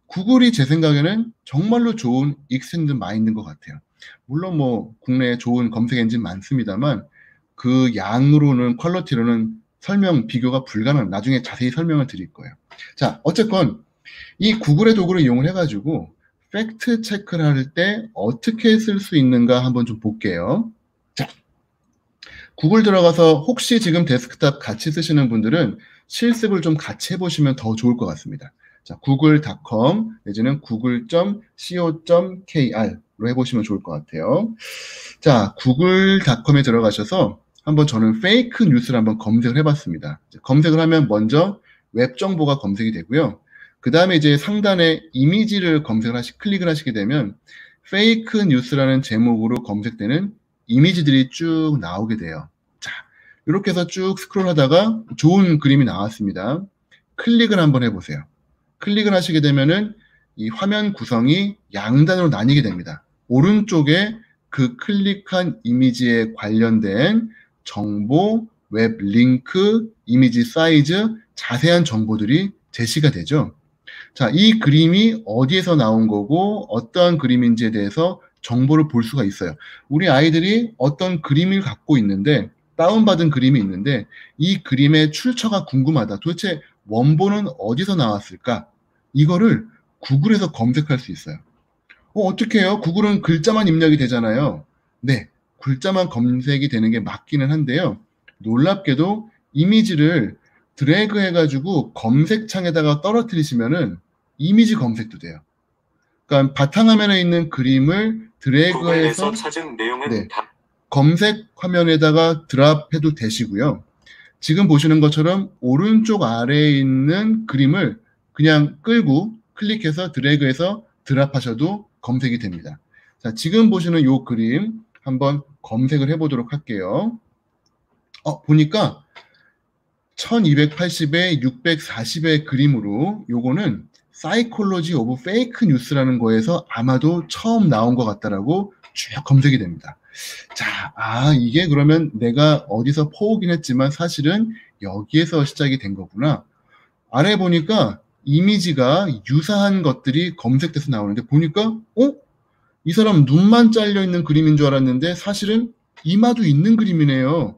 구글이 제 생각에는 정말로 좋은 익스텐디드 마인드인 것 같아요. 물론 뭐 국내에 좋은 검색 엔진 많습니다만 그 양으로는 퀄리티로는 설명 비교가 불가능. 나중에 자세히 설명을 드릴 거예요. 자, 어쨌건 이 구글의 도구를 이용을 해가지고 팩트 체크를 할 때 어떻게 쓸 수 있는가 한번 좀 볼게요. 자, 구글 들어가서 혹시 지금 데스크탑 같이 쓰시는 분들은 실습을 좀 같이 해보시면 더 좋을 것 같습니다. 자, google.com 내지는 google.co.kr로 해보시면 좋을 것 같아요. 자, google.com에 들어가셔서 한번 저는 페이크 뉴스를 한번 검색을 해봤습니다. 검색을 하면 먼저 웹 정보가 검색이 되고요. 그 다음에 이제 상단에 이미지를 클릭을 하시게 되면 페이크 뉴스라는 제목으로 검색되는 이미지들이 쭉 나오게 돼요. 자, 이렇게 해서 쭉 스크롤 하다가 좋은 그림이 나왔습니다. 클릭을 한번 해보세요. 클릭을 하시게 되면은 이 화면 구성이 양단으로 나뉘게 됩니다. 오른쪽에 그 클릭한 이미지에 관련된 정보, 웹 링크, 이미지 사이즈, 자세한 정보들이 제시가 되죠. 자, 이 그림이 어디에서 나온 거고 어떤 그림인지에 대해서 정보를 볼 수가 있어요. 우리 아이들이 어떤 그림을 갖고 있는데 다운받은 그림이 있는데 이 그림의 출처가 궁금하다. 도대체 원본은 어디서 나왔을까? 이거를 구글에서 검색할 수 있어요. 어떻게 해요? 구글은 글자만 입력이 되잖아요. 네, 글자만 검색이 되는 게 맞기는 한데요. 놀랍게도 이미지를 드래그 해가지고 검색창에다가 떨어뜨리시면은 이미지 검색도 돼요. 그러니까 바탕화면에 있는 그림을 드래그해서 찾은 내용은 네, 검색 화면에다가 드랍해도 되시고요. 지금 보시는 것처럼 오른쪽 아래에 있는 그림을 그냥 끌고 클릭해서 드래그해서 드랍하셔도 검색이 됩니다. 자, 지금 보시는 이 그림 한번 검색을 해보도록 할게요. 보니까 1280에 640의 그림으로 요거는 사이콜로지 오브 페이크 뉴스라는 거에서 아마도 처음 나온 것 같다라고 쭉 검색이 됩니다. 자, 이게 그러면 내가 어디서 퍼오긴 했지만 사실은 여기에서 시작이 된 거구나. 아래 보니까 이미지가 유사한 것들이 검색돼서 나오는데 보니까 이 사람 눈만 잘려 있는 그림인 줄 알았는데 사실은 이마도 있는 그림이네요.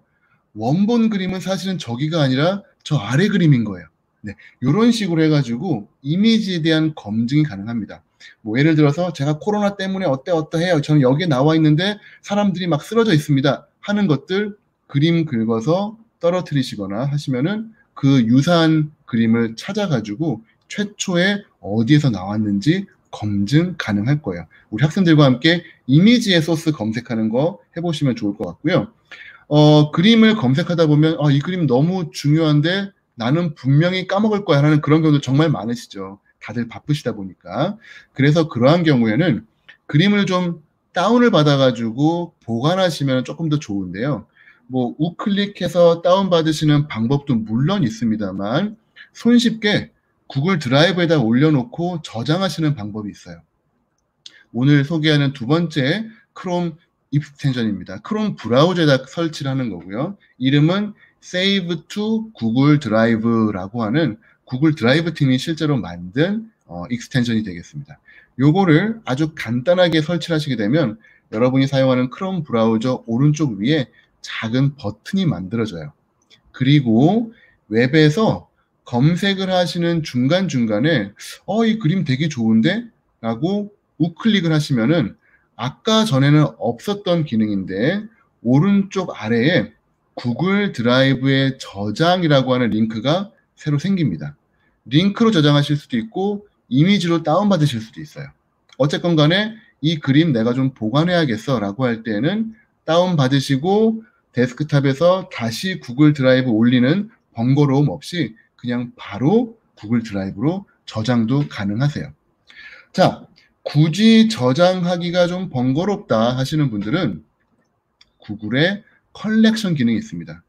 원본 그림은 사실은 저기가 아니라 저 아래 그림인 거예요. 네, 이런 식으로 해가지고 이미지에 대한 검증이 가능합니다. 뭐 예를 들어서 제가 코로나 때문에 어떠해요. 저는 여기에 나와 있는데 사람들이 막 쓰러져 있습니다. 하는 것들 그림 긁어서 떨어뜨리시거나 하시면은 그 유사한 그림을 찾아가지고 최초에 어디에서 나왔는지 검증 가능할 거예요. 우리 학생들과 함께 이미지의 소스 검색하는 거 해보시면 좋을 것 같고요. 그림을 검색하다 보면 이 그림 너무 중요한데 나는 분명히 까먹을 거야 하는 그런 경우도 정말 많으시죠. 다들 바쁘시다 보니까. 그래서 그러한 경우에는 그림을 좀 다운을 받아가지고 보관하시면 조금 더 좋은데요. 뭐 우클릭해서 다운받으시는 방법도 물론 있습니다만 손쉽게 구글 드라이브에다 올려놓고 저장하시는 방법이 있어요. 오늘 소개하는 두 번째 크롬 익스텐션입니다. 크롬 브라우저에다 설치를 하는 거고요. 이름은 Save to Google Drive라고 하는 구글 드라이브 팀이 실제로 만든 익스텐션이 되겠습니다. 요거를 아주 간단하게 설치를 하시게 되면 여러분이 사용하는 크롬 브라우저 오른쪽 위에 작은 버튼이 만들어져요. 그리고 웹에서 검색을 하시는 중간중간에 이 그림 되게 좋은데? 라고 우클릭을 하시면은 아까 전에는 없었던 기능인데 오른쪽 아래에 구글 드라이브의 저장이라고 하는 링크가 새로 생깁니다. 링크로 저장하실 수도 있고 이미지로 다운받으실 수도 있어요. 어쨌건 간에 이 그림 내가 좀 보관해야겠어 라고 할 때는 다운받으시고 데스크탑에서 다시 구글 드라이브 올리는 번거로움 없이 그냥 바로 구글 드라이브로 저장도 가능하세요. 자, 굳이 저장하기가 좀 번거롭다 하시는 분들은 구글에 컬렉션 기능이 있습니다.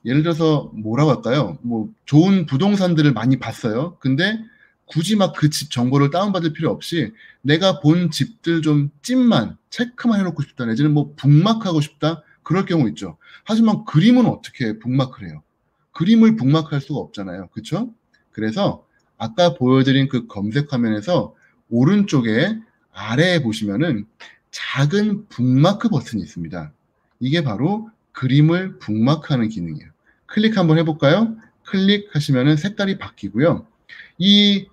예를 들어서 뭐라고 할까요? 뭐 좋은 부동산들을 많이 봤어요. 근데 굳이 막 그 집 정보를 다운받을 필요 없이 내가 본 집들 좀 찜만 체크만 해놓고 싶다 내지는 뭐 북마크하고 싶다 그럴 경우 있죠. 하지만 그림은 어떻게 북마크를 해요? 그림을 북마크할 수가 없잖아요. 그렇죠? 그래서 아까 보여드린 그 검색 화면에서 오른쪽에 아래에 보시면은 작은 북마크 버튼이 있습니다. 이게 바로 그림을 북마크하는 기능이에요. 클릭 한번 해볼까요? 클릭하시면은 색깔이 바뀌고요. 이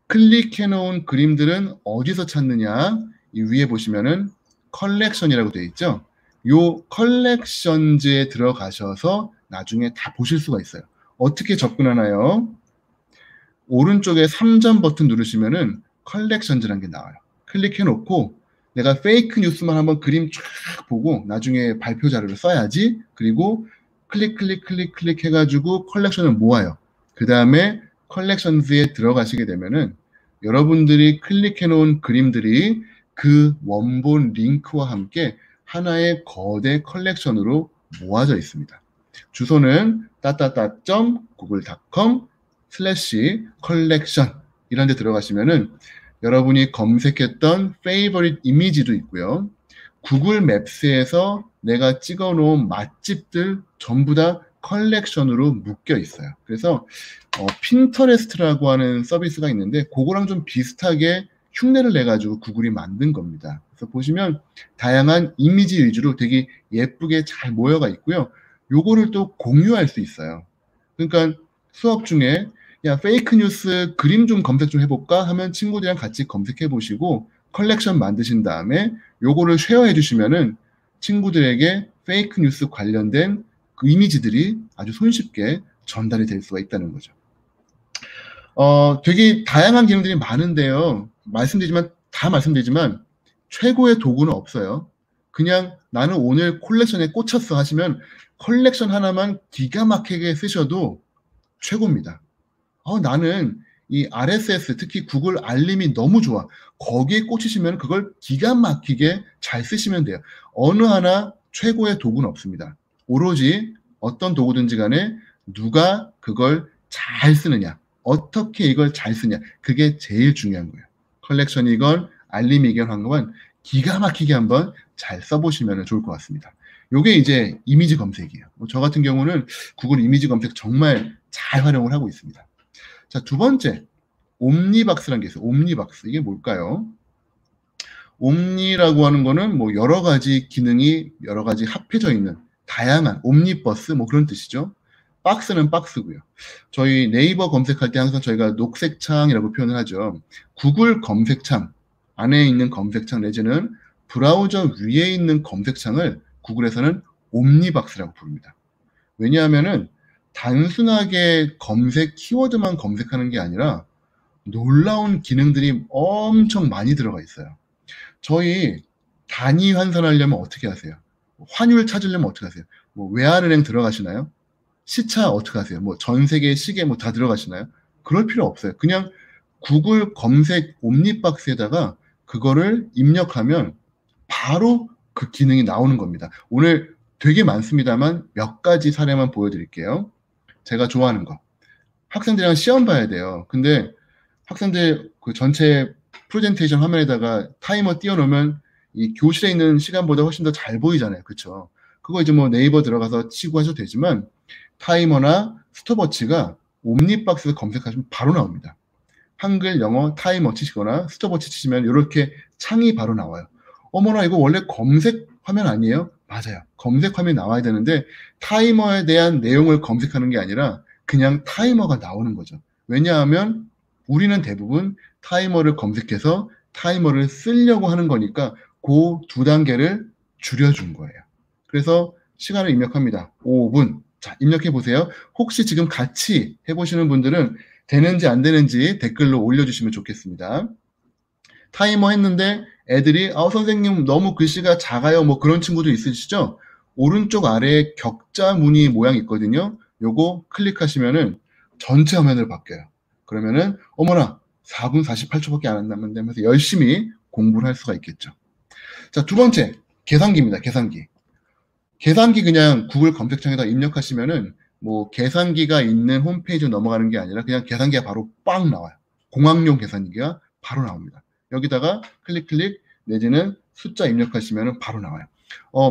클릭해 놓은 그림들은 어디서 찾느냐? 이 위에 보시면은 컬렉션이라고 되어 있죠. 요 컬렉션즈에 들어가셔서 나중에 다 보실 수가 있어요. 어떻게 접근하나요? 오른쪽에 3점 버튼 누르시면은 컬렉션즈라는 게 나와요. 클릭해 놓고 내가 페이크 뉴스만 한번 그림 쫙 보고 나중에 발표 자료를 써야지. 그리고 클릭 해가지고 컬렉션을 모아요. 그 다음에 컬렉션즈에 들어가시게 되면은 여러분들이 클릭해 놓은 그림들이 그 원본 링크와 함께 하나의 거대 컬렉션으로 모아져 있습니다. 주소는 google.com/collection 이런 데 들어가시면은 여러분이 검색했던 favorite 이미지도 있고요. 구글 맵스에서 내가 찍어 놓은 맛집들 전부 다 컬렉션으로 묶여 있어요. 그래서 핀터레스트라고 하는 서비스가 있는데 그거랑 좀 비슷하게 흉내를 내가지고 구글이 만든 겁니다. 그래서 보시면 다양한 이미지 위주로 되게 예쁘게 잘 모여가 있고요. 요거를 또 공유할 수 있어요. 그러니까 수업 중에 야 페이크 뉴스 그림 좀 검색 좀 해볼까 하면 친구들이랑 같이 검색해 보시고 컬렉션 만드신 다음에 요거를 쉐어해 주시면은 친구들에게 페이크 뉴스 관련된 그 이미지들이 아주 손쉽게 전달이 될 수가 있다는 거죠. 되게 다양한 기능들이 많은데요. 다 말씀드리지만 최고의 도구는 없어요. 그냥 나는 오늘 컬렉션에 꽂혔어 하시면 컬렉션 하나만 기가 막히게 쓰셔도 최고입니다. 나는 이 RSS 특히 구글 알림이 너무 좋아. 거기에 꽂히시면 그걸 기가 막히게 잘 쓰시면 돼요. 어느 하나 최고의 도구는 없습니다. 오로지 어떤 도구든지 간에 누가 그걸 잘 쓰느냐, 어떻게 이걸 잘 쓰냐, 그게 제일 중요한 거예요. 컬렉션이건 알림이건 한건 기가 막히게 한번 잘 써보시면 좋을 것 같습니다. 요게 이제 이미지 검색이에요. 저 같은 경우는 구글 이미지 검색 정말 잘 활용을 하고 있습니다. 자, 두 번째, 옴니박스라는 게 있어요. 옴니박스. 이게 뭘까요? 옴니라고 하는 거는 뭐 여러 가지 기능이 여러 가지 합해져 있는 다양한 옴니버스 뭐 그런 뜻이죠. 박스는 박스고요. 저희 네이버 검색할 때 항상 저희가 녹색 창이라고 표현을 하죠. 구글 검색창 안에 있는 검색창 내지는 브라우저 위에 있는 검색창을 구글에서는 옴니박스라고 부릅니다. 왜냐하면은 단순하게 검색 키워드만 검색하는 게 아니라 놀라운 기능들이 엄청 많이 들어가 있어요. 저희 단위 환산하려면 어떻게 하세요? 환율 찾으려면 어떻게 하세요? 뭐 외환은행 들어가시나요? 시차 어떻게 하세요? 뭐 전 세계 시계 뭐 다 들어가시나요? 그럴 필요 없어요. 그냥 구글 검색 옴니박스에다가 그거를 입력하면 바로 그 기능이 나오는 겁니다. 오늘 되게 많습니다만 몇 가지 사례만 보여드릴게요. 제가 좋아하는 거. 학생들이랑 시험 봐야 돼요. 근데 학생들 그 전체 프레젠테이션 화면에다가 타이머 띄워놓으면 이 교실에 있는 시간보다 훨씬 더 잘 보이잖아요. 그쵸? 그거 이제 뭐 네이버 들어가서 치고 하셔도 되지만 타이머나 스톱워치가 옴니박스 검색하시면 바로 나옵니다. 한글, 영어, 타이머 치시거나 스톱워치 치시면 이렇게 창이 바로 나와요. 어머나 이거 원래 검색 화면 아니에요? 맞아요. 검색 화면이 나와야 되는데 타이머에 대한 내용을 검색하는 게 아니라 그냥 타이머가 나오는 거죠. 왜냐하면 우리는 대부분 타이머를 검색해서 타이머를 쓰려고 하는 거니까 그 두 단계를 줄여준 거예요. 그래서 시간을 입력합니다. 5분. 자, 입력해 보세요. 혹시 지금 같이 해보시는 분들은 되는지 안 되는지 댓글로 올려주시면 좋겠습니다. 타이머 했는데 애들이 선생님 너무 글씨가 작아요 뭐 그런 친구도 있으시죠? 오른쪽 아래에 격자 무늬 모양 있거든요. 요거 클릭하시면은 전체 화면으로 바뀌어요. 그러면은 어머나 4분 48초밖에 안 남았는데 열심히 공부를 할 수가 있겠죠. 자, 두 번째 계산기입니다. 계산기. 계산기 그냥 구글 검색창에다 입력하시면은 뭐 계산기가 있는 홈페이지로 넘어가는 게 아니라 그냥 계산기가 바로 빵 나와요. 공학용 계산기가 바로 나옵니다. 여기다가 클릭 내지는 숫자 입력하시면 바로 나와요.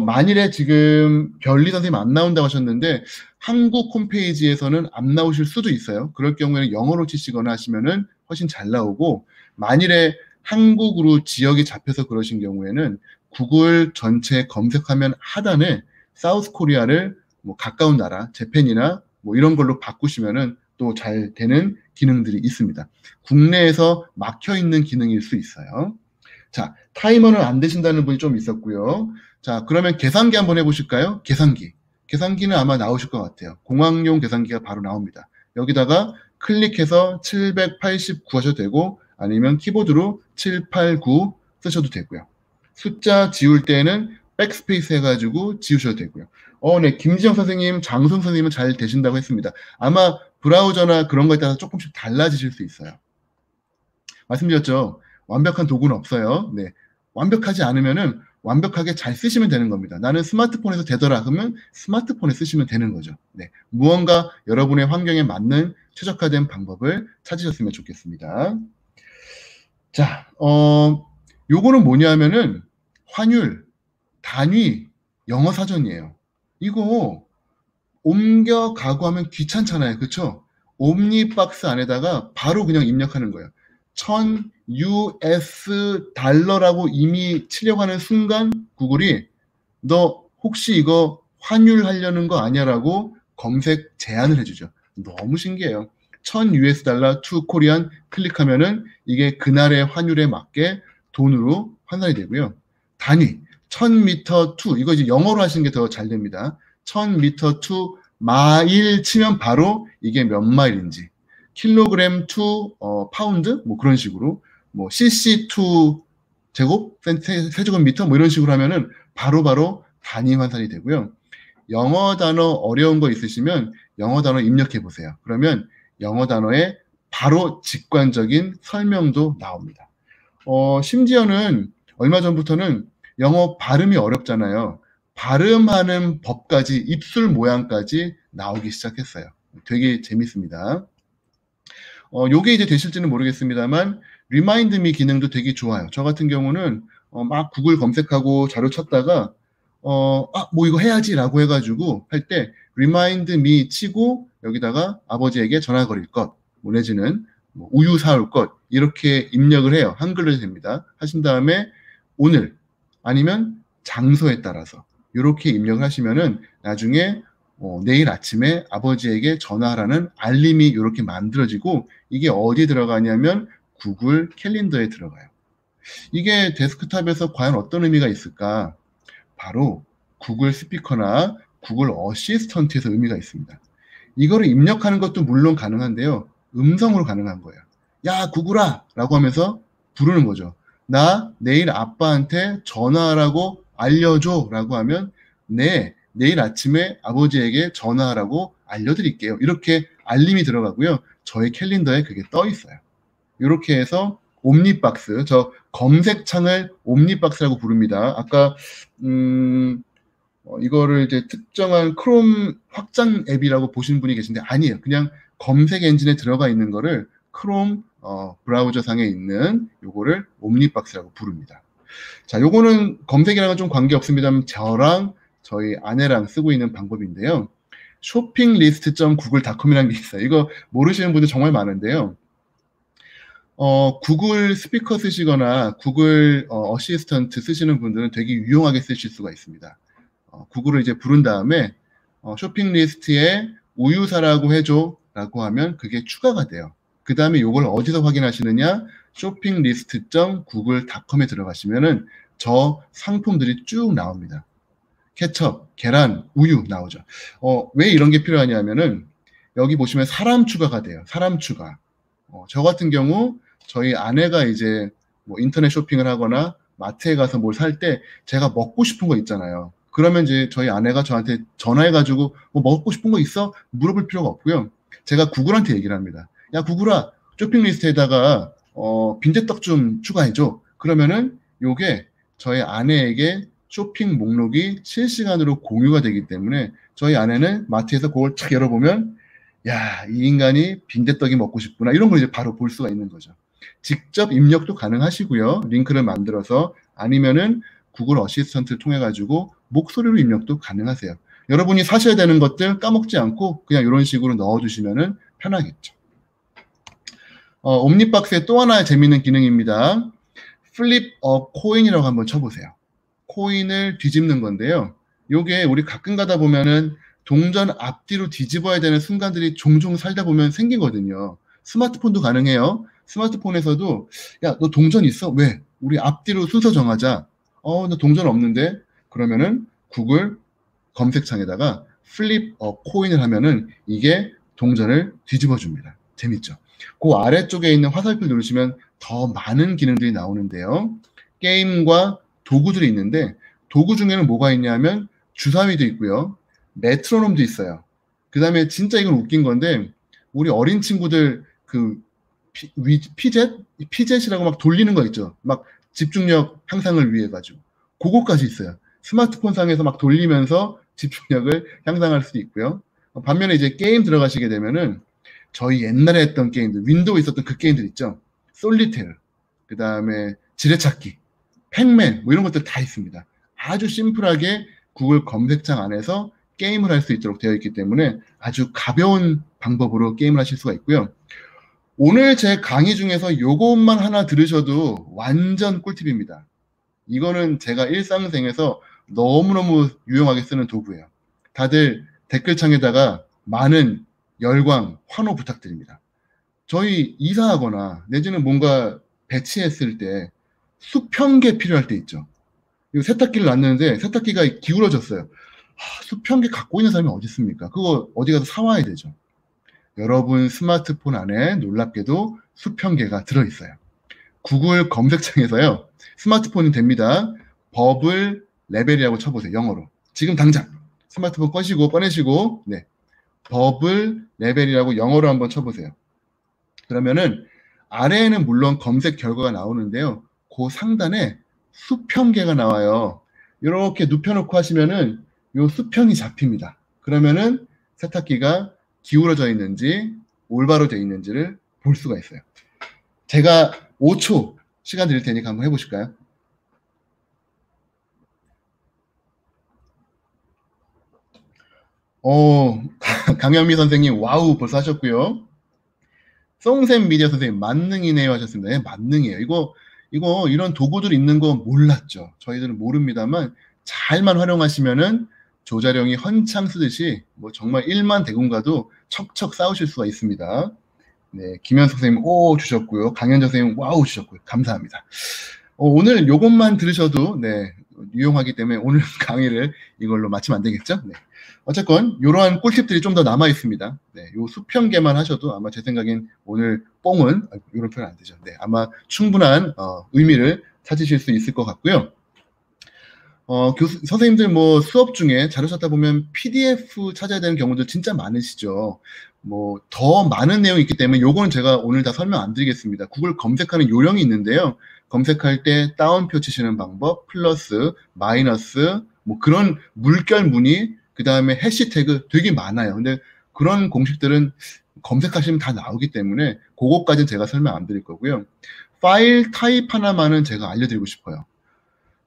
만일에 지금 별리 선생님 안 나온다고 하셨는데 한국 홈페이지에서는 안 나오실 수도 있어요. 그럴 경우에는 영어로 치시거나 하시면은 훨씬 잘 나오고, 만일에 한국으로 지역이 잡혀서 그러신 경우에는 구글 전체 검색하면 하단에 사우스 코리아를 뭐 가까운 나라, 재팬이나 뭐 이런 걸로 바꾸시면은 또 잘 되는 기능들이 있습니다. 국내에서 막혀 있는 기능일 수 있어요. 자, 타이머는 안 되신다는 분이 좀 있었고요. 자, 그러면 계산기 한번 해보실까요? 계산기. 계산기는 아마 나오실 것 같아요. 공학용 계산기가 바로 나옵니다. 여기다가 클릭해서 789 하셔도 되고, 아니면 키보드로 789 쓰셔도 되고요. 숫자 지울 때는 백스페이스 해가지고 지우셔도 되고요. 네, 김지영 선생님, 장선 선생님은 잘 되신다고 했습니다. 아마 브라우저나 그런 거에 따라서 조금씩 달라지실 수 있어요. 말씀드렸죠. 완벽한 도구는 없어요. 네, 완벽하지 않으면은 완벽하게 잘 쓰시면 되는 겁니다. 나는 스마트폰에서 되더라 그러면 스마트폰에 쓰시면 되는 거죠. 네, 무언가 여러분의 환경에 맞는 최적화된 방법을 찾으셨으면 좋겠습니다. 자, 요거는 뭐냐면은 환율, 단위, 영어 사전이에요. 이거 옮겨가고 하면 귀찮잖아요. 그쵸? 옴니박스 안에다가 바로 그냥 입력하는 거예요. 1000 US 달러라고 이미 치려고 하는 순간 구글이 너 혹시 이거 환율 하려는 거 아니야? 라고 검색 제안을 해주죠. 너무 신기해요. 1000 US 달러 to 코리안 클릭하면은 이게 그날의 환율에 맞게 돈으로 환산이 되고요. 단위 1000m to, 이거 이제 영어로 하시는 게 더 잘 됩니다. 1000m to 마일 치면 바로 이게 몇 마일인지, 킬로그램 to 파운드 뭐 그런 식으로, 뭐 cc to 제곱 세제곱미터 뭐 이런 식으로 하면은 바로 단위 환산이 되고요. 영어 단어 어려운 거 있으시면 영어 단어 입력해 보세요. 그러면 영어 단어에 바로 직관적인 설명도 나옵니다. 심지어는 얼마 전부터는 영어 발음이 어렵잖아요. 발음하는 법까지, 입술 모양까지 나오기 시작했어요. 되게 재밌습니다. 요게 이제 되실지는 모르겠습니다만 Remind Me 기능도 되게 좋아요. 저 같은 경우는 막 구글 검색하고 자료 찾다가 뭐 이거 해야지 라고 해가지고 할 때 Remind Me 치고 여기다가 아버지에게 전화 걸릴 것, 뭐 내지는 뭐 우유 사올 것 이렇게 입력을 해요. 한글로 됩니다. 하신 다음에 오늘 아니면 장소에 따라서 이렇게 입력을 하시면은 나중에 내일 아침에 아버지에게 전화하라는 알림이 이렇게 만들어지고, 이게 어디에 들어가냐면 구글 캘린더에 들어가요. 이게 데스크탑에서 과연 어떤 의미가 있을까? 바로 구글 스피커나 구글 어시스턴트에서 의미가 있습니다. 이거를 입력하는 것도 물론 가능한데요. 음성으로 가능한 거예요. 야, 구글아! 라고 하면서 부르는 거죠. 나 내일 아빠한테 전화하라고 알려줘 라고 하면 네, 내일 아침에 아버지에게 전화하라고 알려드릴게요. 이렇게 알림이 들어가고요. 저의 캘린더에 그게 떠 있어요. 이렇게 해서 옴니박스, 저 검색창을 옴니박스라고 부릅니다. 아까 이거를 이제 특정한 크롬 확장 앱이라고 보신 분이 계신데 아니에요. 그냥 검색 엔진에 들어가 있는 거를 크롬 브라우저 상에 있는 요거를 옴니박스라고 부릅니다. 자, 요거는 검색이랑은 좀 관계없습니다만 저랑 저희 아내랑 쓰고 있는 방법인데요. shoppinglist.google.com이라는 게 있어요. 이거 모르시는 분들 정말 많은데요. 구글 스피커 쓰시거나 구글 어시스턴트 쓰시는 분들은 되게 유용하게 쓰실 수가 있습니다. 구글을 이제 부른 다음에 쇼핑 리스트에 우유 사라고 해줘 라고 하면 그게 추가가 돼요. 그 다음에 이걸 어디서 확인하시느냐? shoppinglist.google.com에 들어가시면은 저 상품들이 쭉 나옵니다. 케첩, 계란, 우유 나오죠. 왜 이런 게 필요하냐면은 여기 보시면 사람 추가가 돼요. 사람 추가. 저 같은 경우 저희 아내가 이제 뭐 인터넷 쇼핑을 하거나 마트에 가서 뭘 살 때 제가 먹고 싶은 거 있잖아요. 그러면 이제 저희 아내가 저한테 전화해가지고 뭐 먹고 싶은 거 있어? 물어볼 필요가 없고요. 제가 구글한테 얘기를 합니다. 야, 구글아, 쇼핑 리스트에다가 빈대떡 좀 추가해줘. 그러면은 요게 저희 아내에게 쇼핑 목록이 실시간으로 공유가 되기 때문에 저희 아내는 마트에서 그걸 착 열어보면 야, 이 인간이 빈대떡이 먹고 싶구나. 이런 걸 이제 바로 볼 수가 있는 거죠. 직접 입력도 가능하시고요. 링크를 만들어서 아니면은 구글 어시스턴트를 통해 가지고 목소리로 입력도 가능하세요. 여러분이 사셔야 되는 것들 까먹지 않고 그냥 이런 식으로 넣어주시면은 편하겠죠. 옴니박스의 또 하나의 재미있는 기능입니다. 플립 코인이라고 한번 쳐보세요. 코인을 뒤집는 건데요. 요게 우리 가끔 가다 보면은 동전 앞뒤로 뒤집어야 되는 순간들이 종종 살다 보면 생기거든요. 스마트폰도 가능해요. 스마트폰에서도 야, 너 동전 있어? 왜? 우리 앞뒤로 순서 정하자. 나 동전 없는데? 그러면은 구글 검색창에다가 플립 코인을 하면은 이게 동전을 뒤집어 줍니다. 재밌죠? 그 아래쪽에 있는 화살표 누르시면 더 많은 기능들이 나오는데요. 게임과 도구들이 있는데 도구 중에는 뭐가 있냐면 주사위도 있고요. 메트로놈도 있어요. 그 다음에 진짜 이건 웃긴 건데 우리 어린 친구들 그 피젯이라고 막 돌리는 거 있죠. 막 집중력 향상을 위해 가지고 그거까지 있어요. 스마트폰 상에서 막 돌리면서 집중력을 향상할 수도 있고요. 반면에 이제 게임 들어가시게 되면은 저희 옛날에 했던 게임들, 윈도우에 있었던 그 게임들 있죠. 솔리테르, 그 다음에 지뢰찾기, 팩맨 뭐 이런 것들 다 있습니다. 아주 심플하게 구글 검색창 안에서 게임을 할 수 있도록 되어 있기 때문에 아주 가벼운 방법으로 게임을 하실 수가 있고요. 오늘 제 강의 중에서 요것만 하나 들으셔도 완전 꿀팁입니다. 이거는 제가 일상생에서 너무너무 유용하게 쓰는 도구예요. 다들 댓글창에다가 많은 열광, 환호 부탁드립니다. 저희 이사하거나 내지는 뭔가 배치했을 때 수평계 필요할 때 있죠. 이 세탁기를 놨는데 세탁기가 기울어졌어요. 수평계 갖고 있는 사람이 어디 있습니까? 그거 어디 가서 사와야 되죠. 여러분 스마트폰 안에 놀랍게도 수평계가 들어있어요. 구글 검색창에서요. 스마트폰이 됩니다. 버블 레벨이라고 쳐보세요. 영어로. 지금 당장 스마트폰 꺼내시고 네. 버블 레벨이라고 영어로 한번 쳐보세요. 그러면은 아래에는 물론 검색 결과가 나오는데요. 그 상단에 수평계가 나와요. 이렇게 눕혀놓고 하시면은 요 수평이 잡힙니다. 그러면은 세탁기가 기울어져 있는지 올바로 되어 있는지를 볼 수가 있어요. 제가 5초 시간 드릴 테니까 한번 해보실까요? 강현미 선생님 와우 벌써 하셨고요. 송샘 미디어 선생님 만능이네요 하셨습니다. 네, 만능이에요. 이거 이런 도구들 있는 거 몰랐죠. 저희들은 모릅니다만 잘만 활용하시면은 조자룡이 헌창 쓰듯이 뭐 정말 1만 대군과도 척척 싸우실 수가 있습니다. 네, 김현석 선생님 오 주셨고요. 강현정 선생님 와우 주셨고요. 감사합니다. 오늘 요것만 들으셔도 네, 유용하기 때문에 오늘 강의를 이걸로 마치면 안 되겠죠? 네. 어쨌건 이러한 꿀팁들이 좀 더 남아 있습니다. 네, 요 수평계만 하셔도 아마 제 생각엔 오늘 뽕은 이런 표현 안 되죠. 네, 아마 충분한 의미를 찾으실 수 있을 것 같고요. 선생님들 뭐 수업 중에 자료 찾다 보면 PDF 찾아야 되는 경우도 진짜 많으시죠. 뭐 더 많은 내용이 있기 때문에 요거는 제가 오늘 다 설명 안 드리겠습니다. 구글 검색하는 요령이 있는데요. 검색할 때 다운표 치시는 방법, 플러스, 마이너스, 뭐 그런 물결 무늬, 그 다음에 해시태그 되게 많아요. 근데 그런 공식들은 검색하시면 다 나오기 때문에 그거까지는 제가 설명 안 드릴 거고요. 파일 타입 하나만은 제가 알려드리고 싶어요.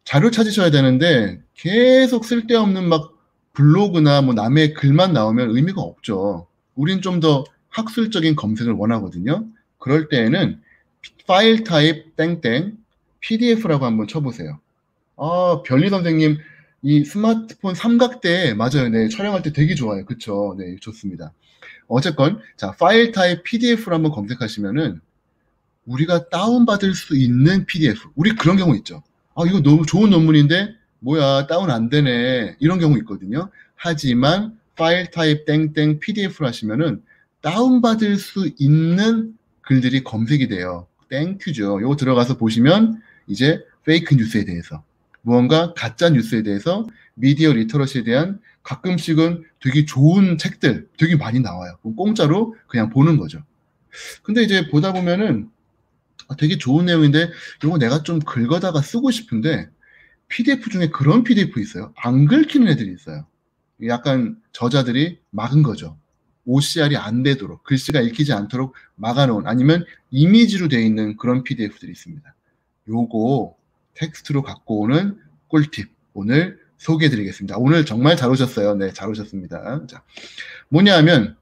자료 찾으셔야 되는데 계속 쓸데없는 막 블로그나 뭐 남의 글만 나오면 의미가 없죠. 우린 좀 더 학술적인 검색을 원하거든요. 그럴 때에는 파일 타입 땡땡 PDF라고 한번 쳐보세요. 별리 선생님 이 스마트폰 삼각대 맞아요. 네, 촬영할 때 되게 좋아요. 그쵸? 네, 좋습니다. 어쨌건 자, 파일 타입 PDF를 한번 검색하시면은 우리가 다운받을 수 있는 PDF. 우리 그런 경우 있죠. 아, 이거 너무 좋은 논문인데 뭐야, 다운 안 되네. 이런 경우 있거든요. 하지만 파일 타입 땡땡 PDF를 하시면은 다운받을 수 있는 글들이 검색이 돼요. 땡큐죠. 요거 들어가서 보시면 이제 페이크 뉴스에 대해서, 무언가 가짜 뉴스에 대해서, 미디어 리터러시에 대한 가끔씩은 되게 좋은 책들 되게 많이 나와요. 공짜로 그냥 보는 거죠. 근데 이제 보다 보면은 되게 좋은 내용인데 이거 내가 좀 긁어다가 쓰고 싶은데 PDF 중에 그런 PDF 있어요. 안 긁히는 애들이 있어요. 약간 저자들이 막은 거죠. OCR이 안 되도록, 글씨가 읽히지 않도록 막아놓은, 아니면 이미지로 되어 있는 그런 PDF들이 있습니다. 요거 텍스트로 갖고 오는 꿀팁 오늘 소개해드리겠습니다. 오늘 정말 잘 오셨어요. 네, 잘 오셨습니다. 자, 뭐냐 하면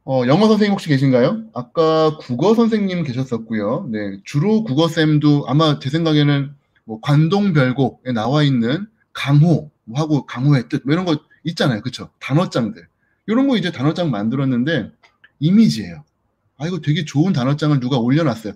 영어 선생님 혹시 계신가요? 아까 국어 선생님 계셨었고요. 네, 주로 국어쌤도 아마 제 생각에는 뭐 관동별곡에 나와 있는 강호 하고 강호의 뜻 뭐 이런 거 있잖아요. 그쵸? 단어장들. 이런 거 이제 단어장 만들었는데 이미지예요. 아, 이거 되게 좋은 단어장을 누가 올려놨어요.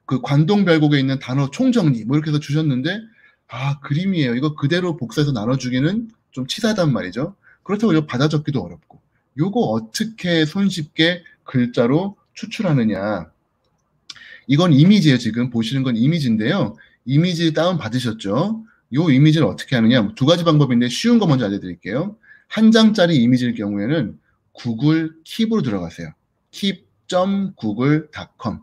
그 관동별곡에 있는 단어 총정리 뭐 이렇게 해서 주셨는데 아, 그림이에요. 이거 그대로 복사해서 나눠주기는 좀 치사하단 말이죠. 그렇다고 이거 받아 적기도 어렵고. 요거 어떻게 손쉽게 글자로 추출하느냐. 이건 이미지예요. 지금 보시는 건 이미지인데요. 이미지 다운 받으셨죠? 요 이미지를 어떻게 하느냐. 두 가지 방법인데 쉬운 거 먼저 알려드릴게요. 한 장짜리 이미지일 경우에는 구글 킵으로 들어가세요. keep.google.com.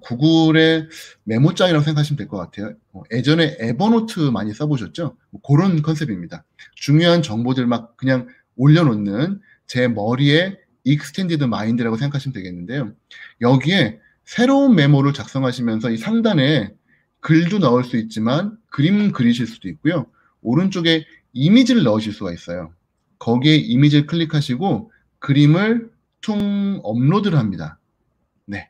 구글의 메모장이라고 생각하시면 될 것 같아요. 예전에 에버노트 많이 써보셨죠? 뭐 그런 컨셉입니다. 중요한 정보들 막 그냥 올려놓는 제 머리에 익스텐디드 마인드라고 생각하시면 되겠는데요. 여기에 새로운 메모를 작성하시면서 이 상단에 글도 넣을 수 있지만 그림 그리실 수도 있고요. 오른쪽에 이미지를 넣으실 수가 있어요. 거기에 이미지를 클릭하시고 그림을 업로드를 합니다. 네.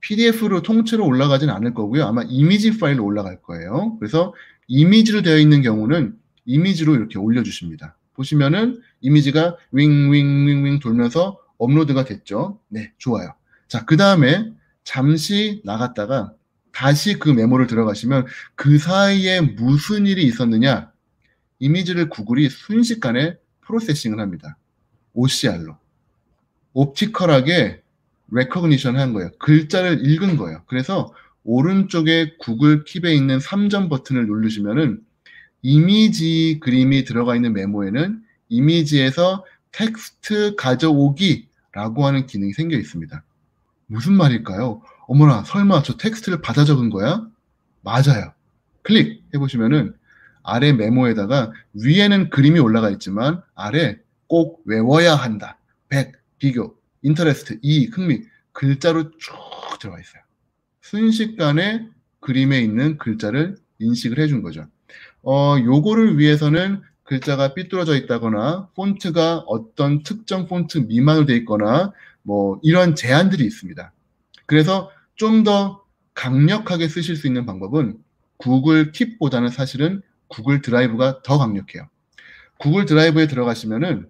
PDF로 통째로 올라가진 않을 거고요. 아마 이미지 파일로 올라갈 거예요. 그래서 이미지로 되어 있는 경우는 이미지로 이렇게 올려주십니다. 보시면은 이미지가 윙윙윙윙 돌면서 업로드가 됐죠. 네, 좋아요. 자, 그 다음에 잠시 나갔다가 다시 그 메모를 들어가시면 그 사이에 무슨 일이 있었느냐, 이미지를 구글이 순식간에 프로세싱을 합니다. OCR로. 옵티컬하게 레커그니션 한 거예요. 글자를 읽은 거예요. 그래서 오른쪽에 구글 킵에 있는 3점 버튼을 누르시면은 이미지 그림이 들어가 있는 메모에는 이미지에서 텍스트 가져오기라고 하는 기능이 생겨 있습니다. 무슨 말일까요? 어머나, 설마 저 텍스트를 받아 적은 거야? 맞아요. 클릭 해보시면은 아래 메모에다가 위에는 그림이 올라가 있지만 아래 꼭 외워야 한다. 100, 비교, 인터레스트, 흥미, 글자로 쭉 들어가 있어요. 순식간에 그림에 있는 글자를 인식을 해준 거죠. 요거를 위해서는 글자가 삐뚤어져 있다거나 폰트가 어떤 특정 폰트 미만으로 돼 있거나 뭐 이런 제한들이 있습니다. 그래서 좀 더 강력하게 쓰실 수 있는 방법은 구글 킵보다는 사실은 구글 드라이브가 더 강력해요. 구글 드라이브에 들어가시면은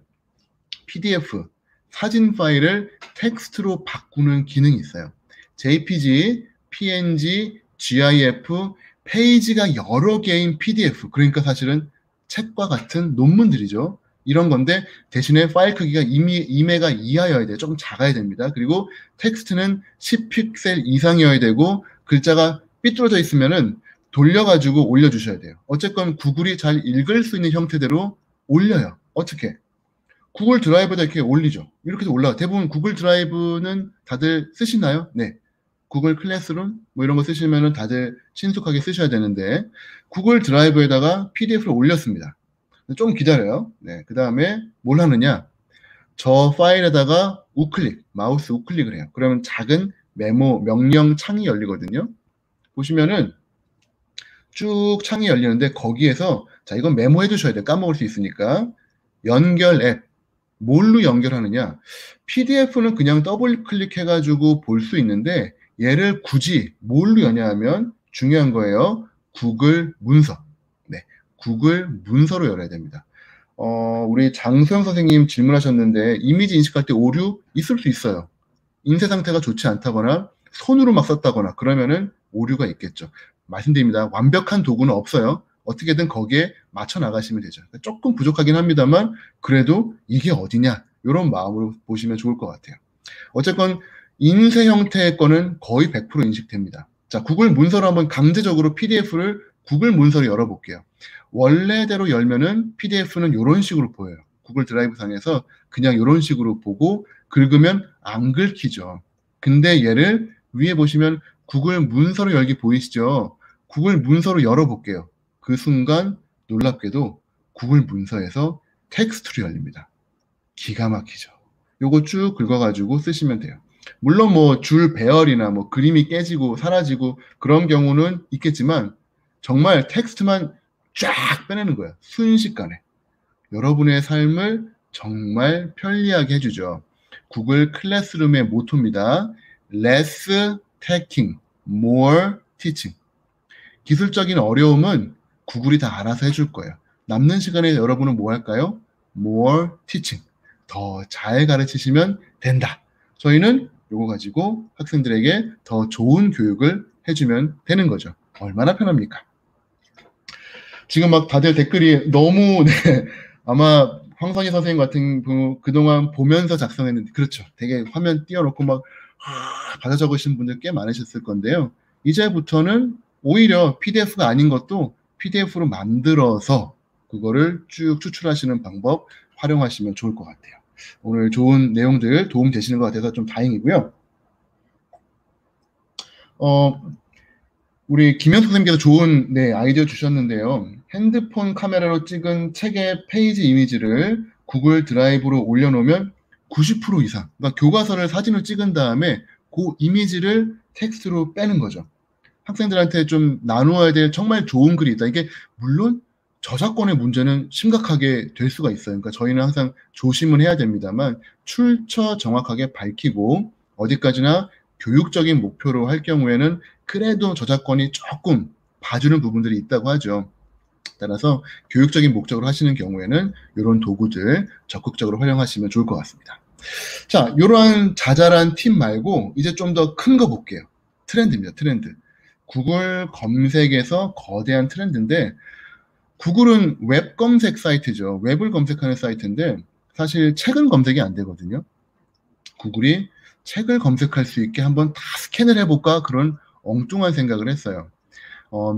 PDF, 사진 파일을 텍스트로 바꾸는 기능이 있어요. JPG, PNG, GIF, 페이지가 여러 개인 PDF, 그러니까 사실은 책과 같은 논문들이죠. 이런 건데 대신에 파일 크기가 2메가 이하여야 돼요. 조금 작아야 됩니다. 그리고 텍스트는 10픽셀 이상이어야 되고 글자가 삐뚤어져 있으면은 돌려가지고 올려주셔야 돼요. 어쨌건 구글이 잘 읽을 수 있는 형태대로 올려요. 어떻게? 구글 드라이브에다 이렇게 올리죠. 이렇게 해서 올라가. 대부분 구글 드라이브는 다들 쓰시나요? 네. 구글 클래스룸 뭐 이런 거 쓰시면은 다들 친숙하게 쓰셔야 되는데 구글 드라이브에다가 PDF를 올렸습니다. 좀 기다려요. 네. 그 다음에 뭘 하느냐? 저 파일에다가 우클릭, 마우스 우클릭을 해요. 그러면 작은 메모 명령 창이 열리거든요. 보시면은 쭉 창이 열리는데 거기에서 자, 이건 메모해 두셔야 돼요. 까먹을 수 있으니까. 연결 앱. 뭘로 연결하느냐? PDF는 그냥 더블 클릭해가지고 볼 수 있는데 얘를 굳이 뭘로 여냐하면 중요한 거예요. 구글 문서. 네, 구글 문서로 열어야 됩니다. 우리 장소영 선생님 질문하셨는데 이미지 인식할 때 오류 있을 수 있어요. 인쇄 상태가 좋지 않다거나 손으로 막 썼다거나 그러면은 오류가 있겠죠. 말씀드립니다. 완벽한 도구는 없어요. 어떻게든 거기에 맞춰 나가시면 되죠. 조금 부족하긴 합니다만 그래도 이게 어디냐 이런 마음으로 보시면 좋을 것 같아요. 어쨌건 인쇄 형태의 거는 거의 100% 인식됩니다. 자, 구글 문서로 한번 강제적으로 PDF를 구글 문서로 열어볼게요. 원래대로 열면은 PDF는 이런 식으로 보여요. 구글 드라이브 상에서 그냥 이런 식으로 보고 긁으면 안 긁히죠. 근데 얘를 위에 보시면 구글 문서로 열기 보이시죠? 구글 문서로 열어볼게요. 그 순간 놀랍게도 구글 문서에서 텍스트로 열립니다. 기가 막히죠. 요거 쭉 긁어가지고 쓰시면 돼요. 물론 뭐 줄 배열이나 뭐 그림이 깨지고 사라지고 그런 경우는 있겠지만 정말 텍스트만 쫙 빼내는 거예요. 순식간에. 여러분의 삶을 정말 편리하게 해주죠. 구글 클래스룸의 모토입니다. Less taking, more teaching. 기술적인 어려움은 구글이 다 알아서 해줄 거예요. 남는 시간에 여러분은 뭐 할까요? More teaching. 더 잘 가르치시면 된다. 저희는 이거 가지고 학생들에게 더 좋은 교육을 해주면 되는 거죠. 얼마나 편합니까? 지금 막 다들 댓글이 너무 아마 황선희 선생님 같은 경우 그동안 보면서 작성했는데 그렇죠. 되게 화면 띄워놓고 막 받아 적으신 분들 꽤 많으셨을 건데요. 이제부터는 오히려 PDF가 아닌 것도 PDF로 만들어서 그거를 쭉 추출하시는 방법 활용하시면 좋을 것 같아요. 오늘 좋은 내용들 도움 되시는 것 같아서 좀 다행이고요. 우리 김현수 선생님께서 좋은 아이디어 주셨는데요. 핸드폰 카메라로 찍은 책의 페이지 이미지를 구글 드라이브로 올려놓으면 90% 이상, 그러니까 교과서를 사진을 찍은 다음에 그 이미지를 텍스트로 빼는 거죠. 학생들한테 좀 나누어야 될 정말 좋은 글이 있다. 이게 물론 저작권의 문제는 심각하게 될 수가 있어요. 그러니까 저희는 항상 조심은 해야 됩니다만 출처 정확하게 밝히고 어디까지나 교육적인 목표로 할 경우에는 그래도 저작권이 조금 봐주는 부분들이 있다고 하죠. 따라서 교육적인 목적으로 하시는 경우에는 이런 도구들 적극적으로 활용하시면 좋을 것 같습니다. 자, 이러한 자잘한 팁 말고 이제 좀 더 큰 거 볼게요. 트렌드입니다. 트렌드. 구글 검색에서 거대한 트렌드인데 구글은 웹 검색 사이트죠. 웹을 검색하는 사이트인데 사실 책은 검색이 안 되거든요. 구글이 책을 검색할 수 있게 한번 다 스캔을 해볼까 그런 엉뚱한 생각을 했어요.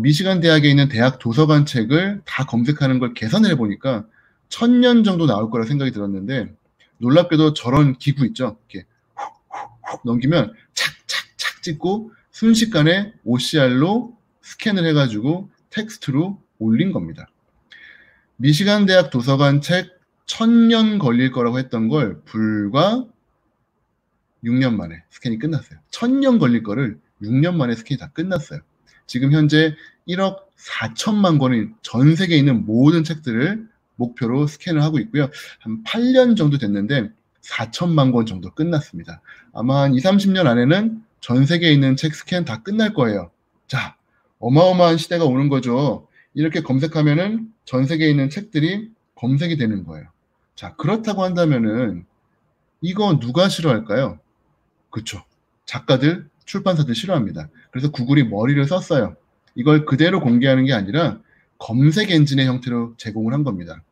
미시간 대학에 있는 대학 도서관 책을 다 검색하는 걸 계산을 해보니까 1000년 정도 나올 거라 생각이 들었는데 놀랍게도 저런 기구 있죠. 이렇게 훅 넘기면 착착착 찍고 순식간에 OCR로 스캔을 해가지고 텍스트로 올린 겁니다. 미시간 대학 도서관 책 1000년 걸릴 거라고 했던 걸 불과 6년 만에 스캔이 끝났어요. 1000년 걸릴 거를 6년 만에 스캔이 다 끝났어요. 지금 현재 1억 4천만 권의 전 세계에 있는 모든 책들을 목표로 스캔을 하고 있고요. 한 8년 정도 됐는데 4천만 권 정도 끝났습니다. 아마 한 20-30년 안에는 전 세계에 있는 책 스캔 다 끝날 거예요. 자, 어마어마한 시대가 오는 거죠. 이렇게 검색하면은 전 세계에 있는 책들이 검색이 되는 거예요. 자, 그렇다고 한다면은 이거 누가 싫어할까요? 그렇죠. 작가들, 출판사들 싫어합니다. 그래서 구글이 머리를 썼어요. 이걸 그대로 공개하는 게 아니라 검색 엔진의 형태로 제공을 한 겁니다.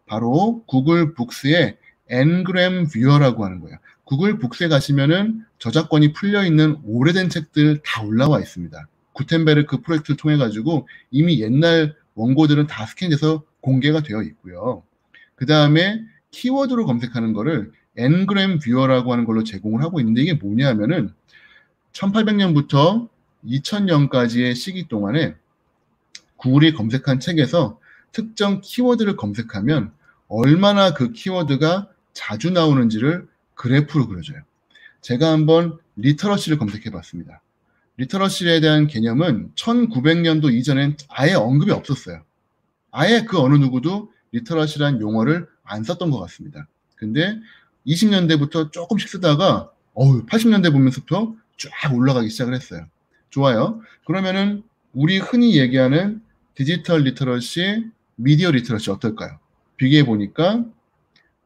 바로 구글 북스의 엔그램 뷰어라고 하는 거예요. 구글 북스에 가시면은 저작권이 풀려있는 오래된 책들 다 올라와 있습니다. 구텐베르크 프로젝트를 통해 가지고 이미 옛날 원고들은 다 스캔돼서 공개가 되어 있고요. 그 다음에 키워드로 검색하는 거를 엔그램 뷰어라고 하는 걸로 제공을 하고 있는데 이게 뭐냐 하면은 1800년부터 2000년까지의 시기 동안에 구글이 검색한 책에서 특정 키워드를 검색하면 얼마나 그 키워드가 자주 나오는지를 그래프로 그려줘요. 제가 한번 리터러시를 검색해 봤습니다. 리터러시에 대한 개념은 1900년도 이전엔 아예 언급이 없었어요. 아예 그 어느 누구도 리터러시란 용어를 안 썼던 것 같습니다. 근데 20년대부터 조금씩 쓰다가 80년대 보면서부터 쫙 올라가기 시작을 했어요. 좋아요. 그러면은 우리 흔히 얘기하는 디지털 리터러시, 미디어 리터러시 어떨까요? 비교해 보니까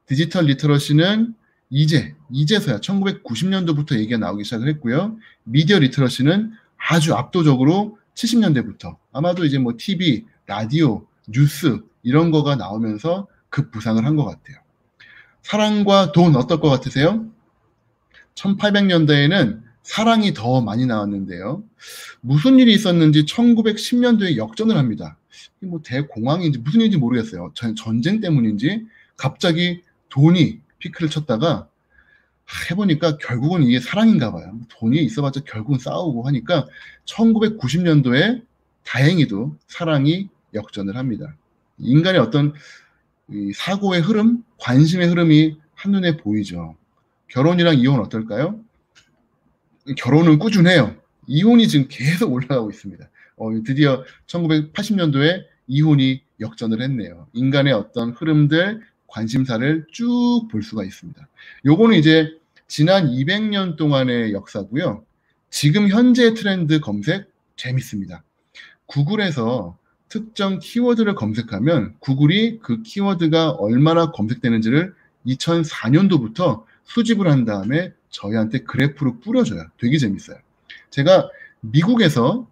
디지털 리터러시는 이제서야 1990년도부터 얘기가 나오기 시작을 했고요. 미디어 리터러시는 아주 압도적으로 70년대부터 아마도 이제 뭐 TV, 라디오, 뉴스 이런 거가 나오면서 급부상을 한 것 같아요. 사랑과 돈 어떨 것 같으세요? 1800년대에는 사랑이 더 많이 나왔는데요. 무슨 일이 있었는지 1910년도에 역전을 합니다. 뭐 대공황인지 무슨 일인지 모르겠어요. 전쟁 때문인지 갑자기 돈이 피크를 쳤다가 해보니까 결국은 이게 사랑인가 봐요. 돈이 있어봤자 결국은 싸우고 하니까 1990년도에 다행히도 사랑이 역전을 합니다. 인간의 어떤 이 사고의 흐름, 관심의 흐름이 한눈에 보이죠. 결혼이랑 이혼 어떨까요? 결혼은 꾸준해요. 이혼이 지금 계속 올라가고 있습니다. 드디어 1980년도에 이혼이 역전을 했네요. 인간의 어떤 흐름들, 관심사를 쭉 볼 수가 있습니다. 요거는 이제 지난 200년 동안의 역사고요. 지금 현재 트렌드 검색 재밌습니다. 구글에서 특정 키워드를 검색하면 구글이 그 키워드가 얼마나 검색되는지를 2004년도부터 수집을 한 다음에 저희한테 그래프로 뿌려줘요. 되게 재밌어요. 제가 미국에서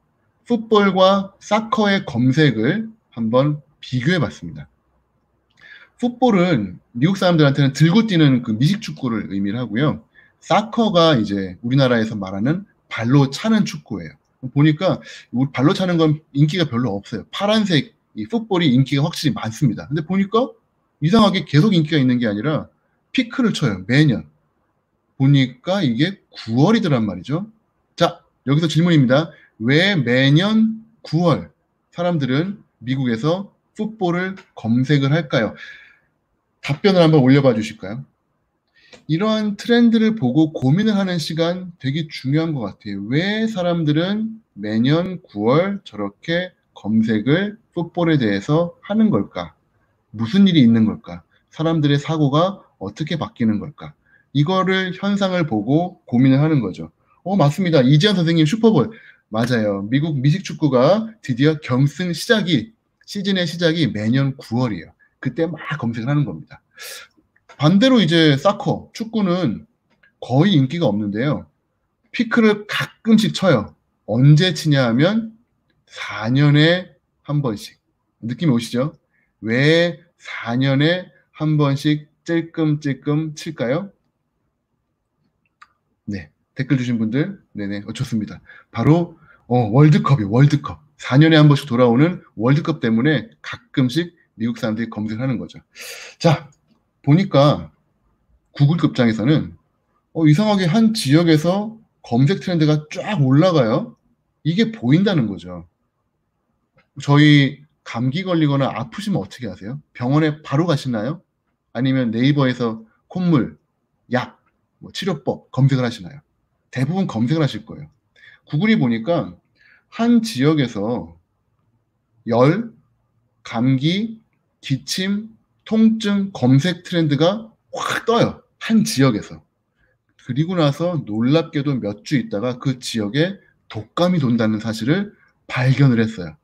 풋볼과 사커의 검색을 한번 비교해 봤습니다. 풋볼은 미국 사람들한테는 들고 뛰는 그 미식축구를 의미를 하고요. 사커가 이제 우리나라에서 말하는 발로 차는 축구예요. 보니까 발로 차는 건 인기가 별로 없어요. 파란색 이 풋볼이 인기가 확실히 많습니다. 근데 보니까 이상하게 계속 인기가 있는 게 아니라 피크를 쳐요. 매년. 보니까 이게 9월이더란 말이죠. 자, 여기서 질문입니다. 왜 매년 9월 사람들은 미국에서 풋볼을 검색을 할까요? 답변을 한번 올려봐 주실까요? 이러한 트렌드를 보고 고민을 하는 시간 되게 중요한 것 같아요. 왜 사람들은 매년 9월 저렇게 검색을 풋볼에 대해서 하는 걸까? 무슨 일이 있는 걸까? 사람들의 사고가 어떻게 바뀌는 걸까? 이거를 현상을 보고 고민을 하는 거죠. 맞습니다. 이지현 선생님 슈퍼볼. 맞아요. 미국 미식축구가 드디어 결승 시즌의 시작이 매년 9월이에요. 그때 막 검색을 하는 겁니다. 반대로 이제 사커, 축구는 거의 인기가 없는데요. 피크를 가끔씩 쳐요. 언제 치냐 하면 4년에 한 번씩. 느낌이 오시죠? 왜 4년에 한 번씩 찔끔찔끔 칠까요? 네. 댓글 주신 분들, 네네, 좋습니다. 바로, 월드컵이에요, 월드컵. 4년에 한 번씩 돌아오는 월드컵 때문에 가끔씩 미국 사람들이 검색하는 거죠. 자, 보니까 구글 급장에서는 이상하게 한 지역에서 검색 트렌드가 쫙 올라가요. 이게 보인다는 거죠. 저희 감기 걸리거나 아프시면 어떻게 하세요? 병원에 바로 가시나요? 아니면 네이버에서 콧물, 약, 치료법 검색을 하시나요? 대부분 검색을 하실 거예요. 구글이 보니까 한 지역에서 열, 감기, 기침, 통증 검색 트렌드가 확 떠요. 한 지역에서. 그리고 나서 놀랍게도 몇 주 있다가 그 지역에 독감이 돈다는 사실을 발견을 했어요.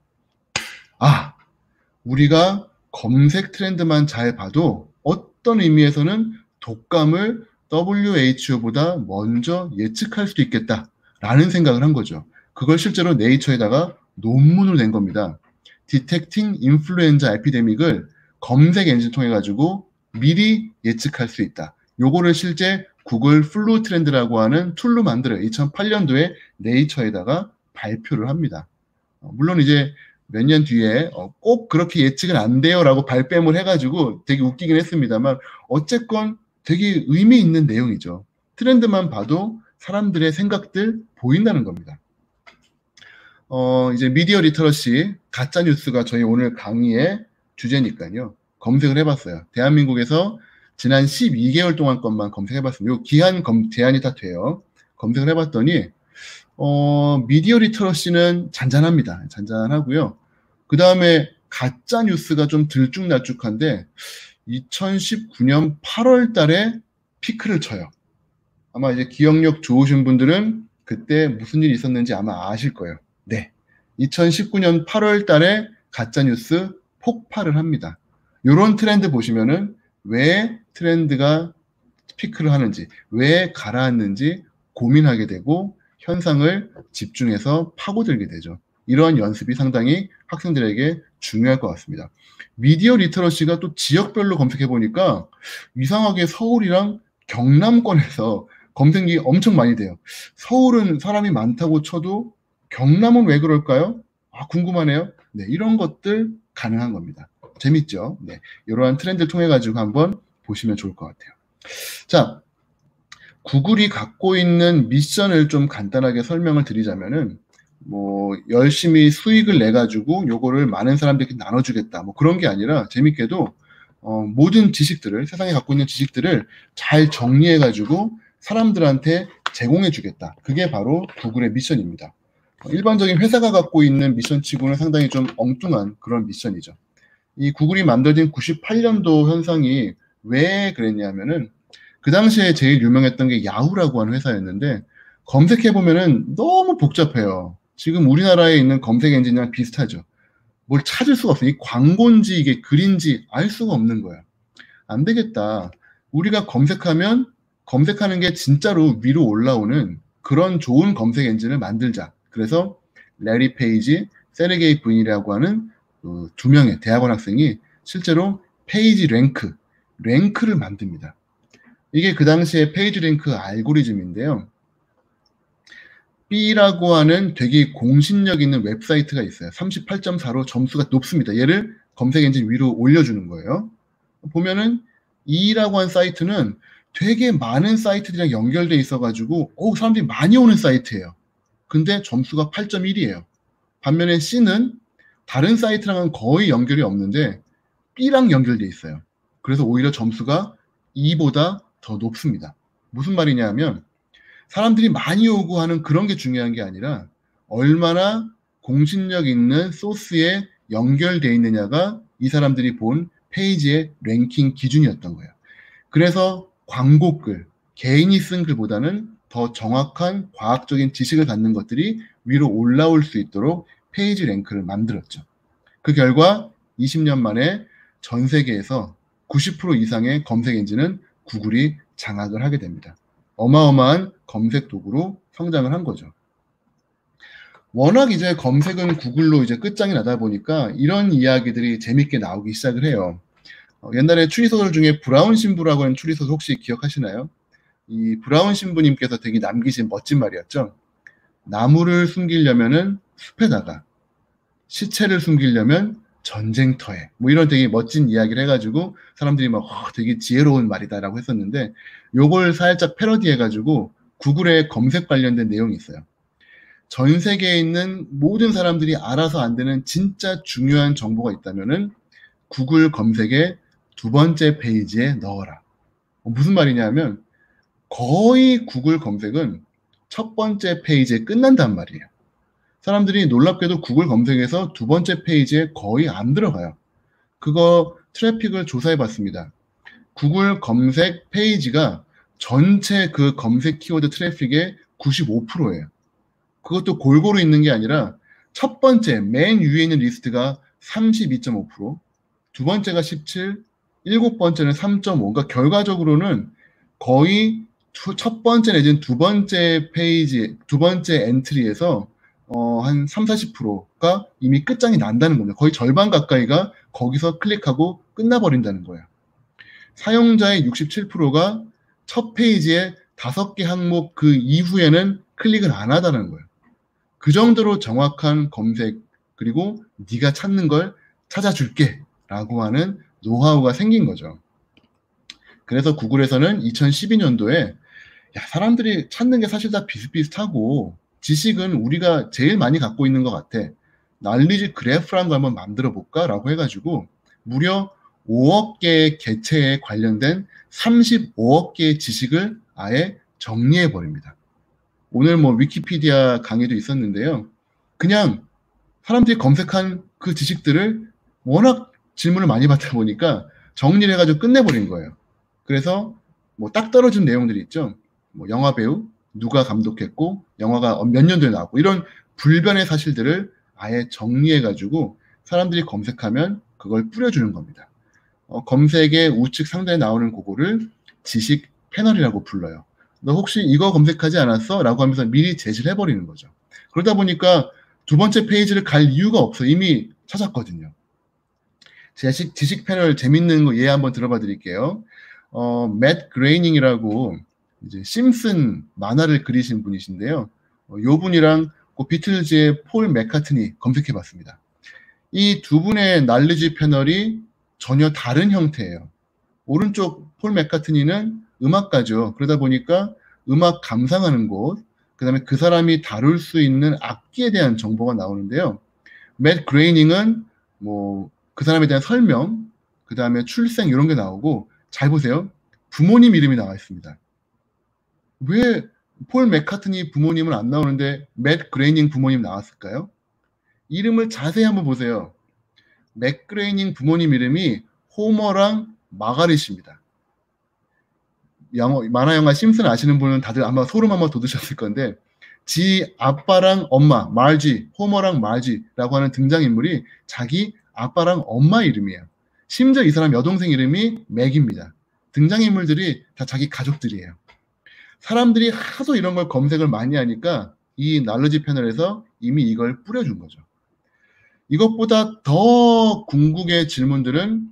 우리가 검색 트렌드만 잘 봐도 어떤 의미에서는 독감을 WHO보다 먼저 예측할 수도 있겠다라는 생각을 한 거죠. 그걸 실제로 네이처에다가 논문을 낸 겁니다. Detecting Influenza Epidemic을 검색 엔진 통해 가지고 미리 예측할 수 있다. 요거를 실제 구글 플루 트렌드라고 하는 툴로 만들어요. 2008년도에 네이처에다가 발표를 합니다. 물론 이제 몇 년 뒤에 꼭 그렇게 예측은 안 돼요라고 발뺌을 해가지고 되게 웃기긴 했습니다만 어쨌건 되게 의미 있는 내용이죠. 트렌드만 봐도 사람들의 생각들 보인다는 겁니다. 이제 미디어 리터러시 가짜 뉴스가 저희 오늘 강의의 주제니까요. 검색을 해봤어요. 대한민국에서 지난 12개월 동안 것만 검색해봤습니다. 요 기한 제한이 다 돼요. 검색을 해봤더니 미디어 리터러시는 잔잔합니다. 잔잔하고요. 그 다음에 가짜 뉴스가 좀 들쭉날쭉한데 2019년 8월 달에 피크를 쳐요. 아마 이제 기억력 좋으신 분들은 그때 무슨 일이 있었는지 아마 아실 거예요. 네. 2019년 8월 달에 가짜 뉴스 폭발을 합니다. 요런 트렌드 보시면은 왜 트렌드가 피크를 하는지, 왜 가라앉는지 고민하게 되고 현상을 집중해서 파고들게 되죠. 이러한 연습이 상당히 학생들에게 중요할 것 같습니다. 미디어 리터러시가 또 지역별로 검색해 보니까 이상하게 서울이랑 경남권에서 검색이 엄청 많이 돼요. 서울은 사람이 많다고 쳐도 경남은 왜 그럴까요? 궁금하네요. 네, 이런 것들 가능한 겁니다. 재밌죠? 네, 이러한 트렌드를 통해 가지고 한번 보시면 좋을 것 같아요. 자, 구글이 갖고 있는 미션을 좀 간단하게 설명을 드리자면은 뭐 열심히 수익을 내 가지고 요거를 많은 사람들에게 나눠주겠다 뭐 그런 게 아니라 재밌게도 모든 지식들을 세상에 갖고 있는 지식들을 잘 정리해 가지고 사람들한테 제공해 주겠다. 그게 바로 구글의 미션입니다. 일반적인 회사가 갖고 있는 미션치고는 상당히 좀 엉뚱한 그런 미션이죠. 이 구글이 만들어진 98년도 현상이 왜 그랬냐면은 그 당시에 제일 유명했던 게 야후라고 하는 회사였는데 검색해 보면은 너무 복잡해요. 지금 우리나라에 있는 검색 엔진이랑 비슷하죠. 뭘 찾을 수가 없어요. 이 광고인지 이게 글인지 알 수가 없는 거야. 안 되겠다. 우리가 검색하면 검색하는 게 진짜로 위로 올라오는 그런 좋은 검색 엔진을 만들자. 그래서 레리 페이지, 세르게이 브린이라고 하는 두 명의 대학원 학생이 실제로 페이지 랭크를 만듭니다. 이게 그 당시에 페이지 랭크 알고리즘인데요. B라고 하는 되게 공신력 있는 웹사이트가 있어요. 38.4로 점수가 높습니다. 얘를 검색 엔진 위로 올려주는 거예요. 보면은 E라고 한 사이트는 되게 많은 사이트들이랑 연결돼 있어가지고 사람들이 많이 오는 사이트예요. 근데 점수가 8.1이에요. 반면에 C는 다른 사이트랑은 거의 연결이 없는데 B랑 연결돼 있어요. 그래서 오히려 점수가 E보다 더 높습니다. 무슨 말이냐 하면 사람들이 많이 오고 하는 그런 게 중요한 게 아니라 얼마나 공신력 있는 소스에 연결되어 있느냐가 이 사람들이 본 페이지의 랭킹 기준이었던 거예요. 그래서 광고글, 개인이 쓴 글보다는 더 정확한 과학적인 지식을 갖는 것들이 위로 올라올 수 있도록 페이지 랭크를 만들었죠. 그 결과 20년 만에 전 세계에서 90% 이상의 검색 엔진은 구글이 장악을 하게 됩니다. 어마어마한 검색 도구로 성장을 한 거죠. 워낙 이제 검색은 구글로 이제 끝장이 나다 보니까 이런 이야기들이 재밌게 나오기 시작을 해요. 옛날에 추리소설 중에 브라운 신부라고 하는 추리소설 혹시 기억하시나요? 이 브라운 신부님께서 되게 남기신 멋진 말이었죠. 나무를 숨기려면은 숲에다가, 시체를 숨기려면 전쟁터에, 뭐 이런 되게 멋진 이야기를 해가지고 사람들이 막 되게 지혜로운 말이다라고 했었는데 요걸 살짝 패러디 해가지고 구글에 검색 관련된 내용이 있어요. 전 세계에 있는 모든 사람들이 알아서 안 되는 진짜 중요한 정보가 있다면은 구글 검색의 두 번째 페이지에 넣어라. 무슨 말이냐면 거의 구글 검색은 첫 번째 페이지에 끝난단 말이에요. 사람들이 놀랍게도 구글 검색에서 두 번째 페이지에 거의 안 들어가요. 그거 트래픽을 조사해 봤습니다. 구글 검색 페이지가 전체 그 검색 키워드 트래픽의 95%예요. 그것도 골고루 있는 게 아니라 첫 번째 맨 위에 있는 리스트가 32.5%, 두 번째가 17, 일곱 번째는 3.5. 그러니까 결과적으로는 거의 첫 번째 내지는 두 번째 페이지, 두 번째 엔트리에서 한 30-40%가 이미 끝장이 난다는 겁니다. 거의 절반 가까이가 거기서 클릭하고 끝나버린다는 거예요. 사용자의 67%가 첫 페이지에 5개 항목 그 이후에는 클릭을 안 하다는 거예요. 그 정도로 정확한 검색 그리고 네가 찾는 걸 찾아줄게 라고 하는 노하우가 생긴 거죠. 그래서 구글에서는 2012년도에 사람들이 찾는 게 사실 다 비슷비슷하고 지식은 우리가 제일 많이 갖고 있는 것 같아. 날리지 그래프라는 걸 한번 만들어 볼까? 라고 해가지고 무려 5억 개의 개체에 관련된 35억 개의 지식을 아예 정리해 버립니다. 오늘 뭐 위키피디아 강의도 있었는데요. 그냥 사람들이 검색한 그 지식들을 워낙 질문을 많이 받다 보니까 정리를 해가지고 끝내버린 거예요. 그래서 뭐 딱 떨어진 내용들이 있죠. 뭐 영화 배우, 누가 감독했고, 영화가 몇 년도에 나왔고, 이런 불변의 사실들을 아예 정리해가지고 사람들이 검색하면 그걸 뿌려주는 겁니다. 검색의 우측 상단에 나오는 그거를 지식 패널이라고 불러요. 너 혹시 이거 검색하지 않았어? 라고 하면서 미리 제시를 해버리는 거죠. 그러다 보니까 두 번째 페이지를 갈 이유가 없어요. 이미 찾았거든요. 지식 패널 재밌는 거 예 한번 들어봐 드릴게요. 맷 그레이닝이라고 이제 심슨 만화를 그리신 분이신데요. 요 분이랑 그 비틀즈의 폴 맥카트니 검색해 봤습니다. 이 두 분의 날리지 패널이 전혀 다른 형태예요. 오른쪽 폴 맥카트니는 음악가죠. 그러다 보니까 음악 감상하는 곳, 그 다음에 그 사람이 다룰 수 있는 악기에 대한 정보가 나오는데요. 맷 그레이닝은 뭐 그 사람에 대한 설명, 그 다음에 출생 이런 게 나오고, 잘 보세요. 부모님 이름이 나와 있습니다. 왜 폴 맥카트니 부모님은 안 나오는데 맷 그레이닝 부모님 나왔을까요? 이름을 자세히 한번 보세요. 맷 그레이닝 부모님 이름이 호머랑 마가릿입니다. 만화 영화 심슨 아시는 분은 다들 아마 소름 한번 돋으셨을 건데, 지 아빠랑 엄마, 말지, 호머랑 말지라고 하는 등장인물이 자기 아빠랑 엄마 이름이에요. 심지어 이 사람 여동생 이름이 맥입니다. 등장인물들이 다 자기 가족들이에요. 사람들이 하도 이런 걸 검색을 많이 하니까 이 날러지 패널에서 이미 이걸 뿌려준 거죠. 이것보다 더 궁극의 질문들은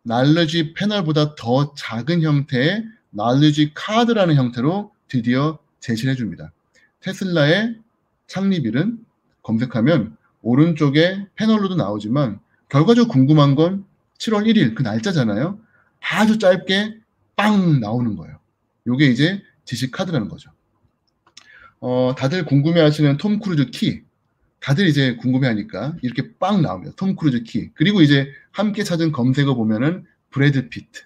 날러지 패널보다 더 작은 형태의 날러지 카드라는 형태로 드디어 제시를 해줍니다. 테슬라의 창립일은 검색하면 오른쪽에 패널로도 나오지만 결과적으로 궁금한 건 7월 1일 그 날짜잖아요. 아주 짧게 빵 나오는 거예요. 요게 이제 지식 카드라는 거죠. 다들 궁금해하시는 톰 크루즈 키. 다들 이제 궁금해하니까 이렇게 빵 나옵니다. 톰 크루즈 키. 그리고 이제 함께 찾은 검색어 보면은 브래드 피트.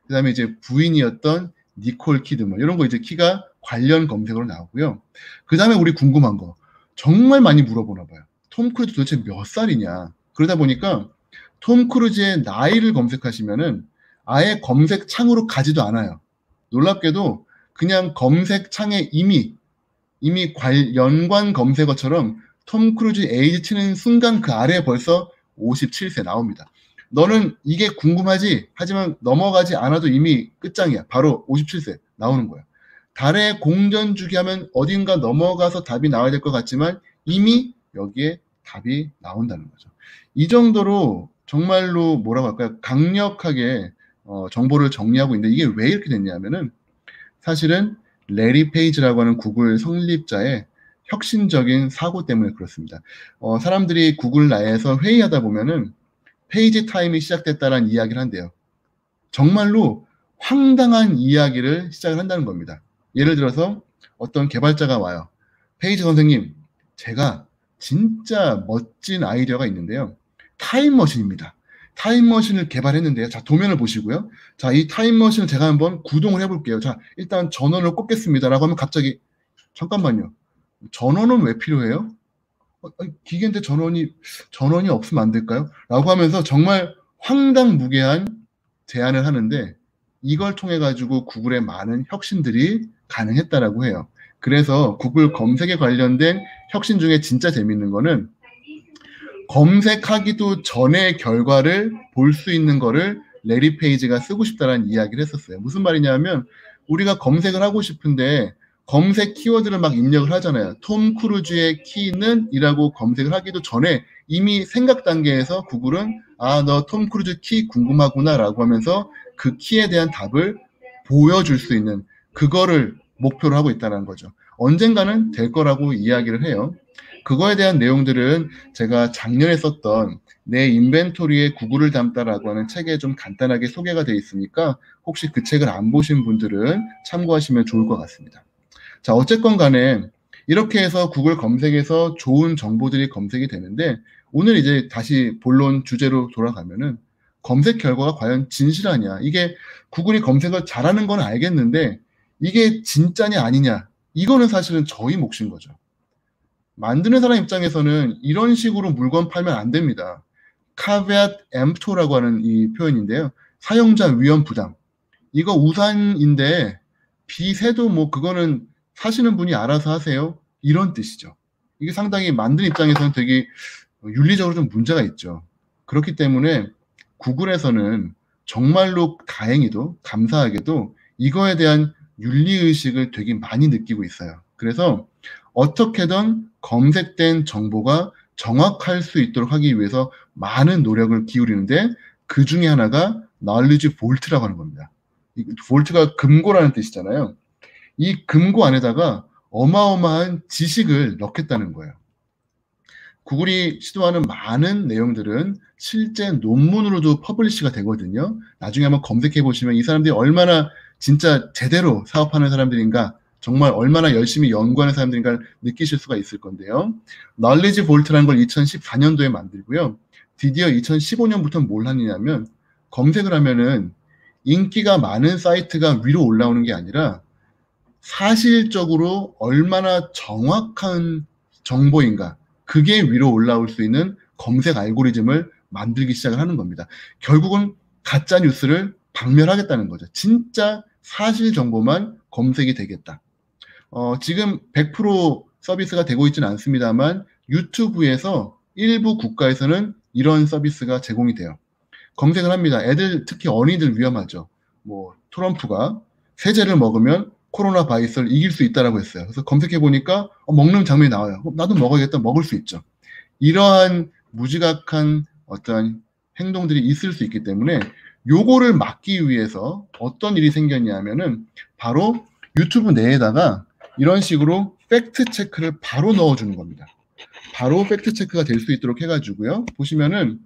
그 다음에 이제 부인이었던 니콜 키드먼. 이런 거 이제 키가 관련 검색어로 나오고요. 그 다음에 우리 궁금한 거. 정말 많이 물어보나 봐요. 톰 크루즈 도대체 몇 살이냐. 그러다 보니까 톰 크루즈의 나이를 검색하시면은 아예 검색 창으로 가지도 않아요. 놀랍게도 그냥 검색 창에 이미 연관 검색어처럼 톰 크루즈 에이지 치는 순간 그 아래에 벌써 57세 나옵니다. 너는 이게 궁금하지? 하지만 넘어가지 않아도 이미 끝장이야. 바로 57세 나오는 거야. 달에 공전 주기 하면 어딘가 넘어가서 답이 나와야 될 것 같지만 이미 여기에 답이 나온다는 거죠. 이 정도로 정말로 뭐라고 할까요? 강력하게 정보를 정리하고 있는데 이게 왜 이렇게 됐냐면은 사실은 레리 페이지라고 하는 구글 성립자의 혁신적인 사고 때문에 그렇습니다. 사람들이 구글 내에서 회의하다 보면은 페이지 타임이 시작됐다라는 이야기를 한대요. 정말로 황당한 이야기를 시작을 한다는 겁니다. 예를 들어서 어떤 개발자가 와요. 페이지 선생님, 제가 진짜 멋진 아이디어가 있는데요. 타임머신입니다. 타임머신을 개발했는데요. 자, 도면을 보시고요. 자, 이 타임머신을 제가 한번 구동을 해볼게요. 자, 일단 전원을 꽂겠습니다. 라고 하면 갑자기, 잠깐만요. 전원은 왜 필요해요? 기계인데 전원이 없으면 안 될까요? 라고 하면서 정말 황당무계한 제안을 하는데 이걸 통해 가지고 구글의 많은 혁신들이 가능했다라고 해요. 그래서 구글 검색에 관련된 혁신 중에 진짜 재밌는 거는 검색하기도 전에 결과를 볼 수 있는 거를 레리 페이지가 쓰고 싶다라는 이야기를 했었어요. 무슨 말이냐면 우리가 검색을 하고 싶은데 검색 키워드를 막 입력을 하잖아요. 톰 크루즈의 키는 이라고 검색을 하기도 전에 이미 생각 단계에서 구글은 너 톰 크루즈 키 궁금하구나 라고 하면서 그 키에 대한 답을 보여줄 수 있는 그거를 목표로 하고 있다는 거죠. 언젠가는 될 거라고 이야기를 해요. 그거에 대한 내용들은 제가 작년에 썼던 내 인벤토리에 구글을 담다라고 하는 책에 좀 간단하게 소개가 되어 있으니까 혹시 그 책을 안 보신 분들은 참고하시면 좋을 것 같습니다. 자, 어쨌건 간에 이렇게 해서 구글 검색에서 좋은 정보들이 검색이 되는데 오늘 이제 다시 본론 주제로 돌아가면은 검색 결과가 과연 진실하냐. 이게 구글이 검색을 잘하는 건 알겠는데 이게 진짜냐 아니냐. 이거는 사실은 저희 몫인 거죠. 만드는 사람 입장에서는 이런 식으로 물건 팔면 안 됩니다. caveat emptor라고 하는 이 표현인데요. 사용자 위험 부담. 이거 우산인데 비 새도 뭐 그거는 사시는 분이 알아서 하세요. 이런 뜻이죠. 이게 상당히 만드는 입장에서는 되게 윤리적으로 좀 문제가 있죠. 그렇기 때문에 구글에서는 정말로 다행히도 감사하게도 이거에 대한 윤리의식을 되게 많이 느끼고 있어요. 그래서 어떻게든 검색된 정보가 정확할 수 있도록 하기 위해서 많은 노력을 기울이는데 그중에 하나가 knowledge vault라고 하는 겁니다. 이 vault가 금고라는 뜻이잖아요. 이 금고 안에다가 어마어마한 지식을 넣겠다는 거예요. 구글이 시도하는 많은 내용들은 실제 논문으로도 퍼블리시가 되거든요. 나중에 한번 검색해 보시면 이 사람들이 얼마나 진짜 제대로 사업하는 사람들인가, 정말 얼마나 열심히 연구하는 사람들인가를 느끼실 수가 있을 건데요. Knowledge Vault라는 걸 2014년도에 만들고요. 드디어 2015년부터 뭘 하느냐면 검색을 하면은 인기가 많은 사이트가 위로 올라오는 게 아니라 사실적으로 얼마나 정확한 정보인가, 그게 위로 올라올 수 있는 검색 알고리즘을 만들기 시작을 하는 겁니다. 결국은 가짜 뉴스를 박멸하겠다는 거죠. 진짜 사실 정보만 검색이 되겠다. 지금 100% 서비스가 되고 있지는 않습니다만 유튜브에서 일부 국가에서는 이런 서비스가 제공이 돼요. 검색을 합니다. 애들, 특히 어린이들 위험하죠. 뭐 트럼프가 세제를 먹으면 코로나 바이러스를 이길 수 있다라고 했어요. 그래서 검색해 보니까 먹는 장면이 나와요. 나도 먹어야겠다. 먹을 수 있죠. 이러한 무지각한 어떠한 행동들이 있을 수 있기 때문에 요거를 막기 위해서 어떤 일이 생겼냐면은 바로 유튜브 내에다가 이런 식으로 팩트 체크를 바로 넣어주는 겁니다. 바로 팩트 체크가 될 수 있도록 해가지고요. 보시면은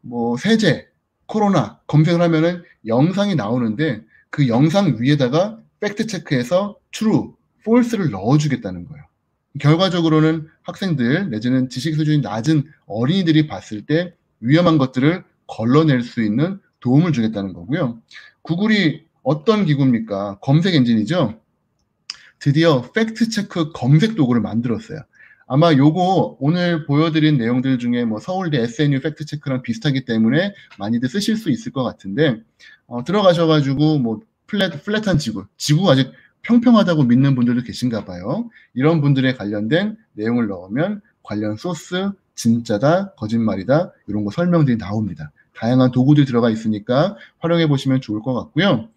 뭐 세제, 코로나 검색을 하면은 영상이 나오는데 그 영상 위에다가 팩트 체크해서 true, false를 넣어주겠다는 거예요. 결과적으로는 학생들 내지는 지식 수준이 낮은 어린이들이 봤을 때 위험한 것들을 걸러낼 수 있는 도움을 주겠다는 거고요. 구글이 어떤 기구입니까? 검색 엔진이죠. 드디어 팩트 체크 검색 도구를 만들었어요. 아마 요거 오늘 보여드린 내용들 중에 뭐 서울대 SNU 팩트 체크랑 비슷하기 때문에 많이들 쓰실 수 있을 것 같은데 들어가셔가지고 뭐 플랫한 지구가 아직 평평하다고 믿는 분들도 계신가 봐요. 이런 분들에 관련된 내용을 넣으면 관련 소스, 진짜다, 거짓말이다 이런 거 설명들이 나옵니다. 다양한 도구들이 들어가 있으니까 활용해 보시면 좋을 것 같고요.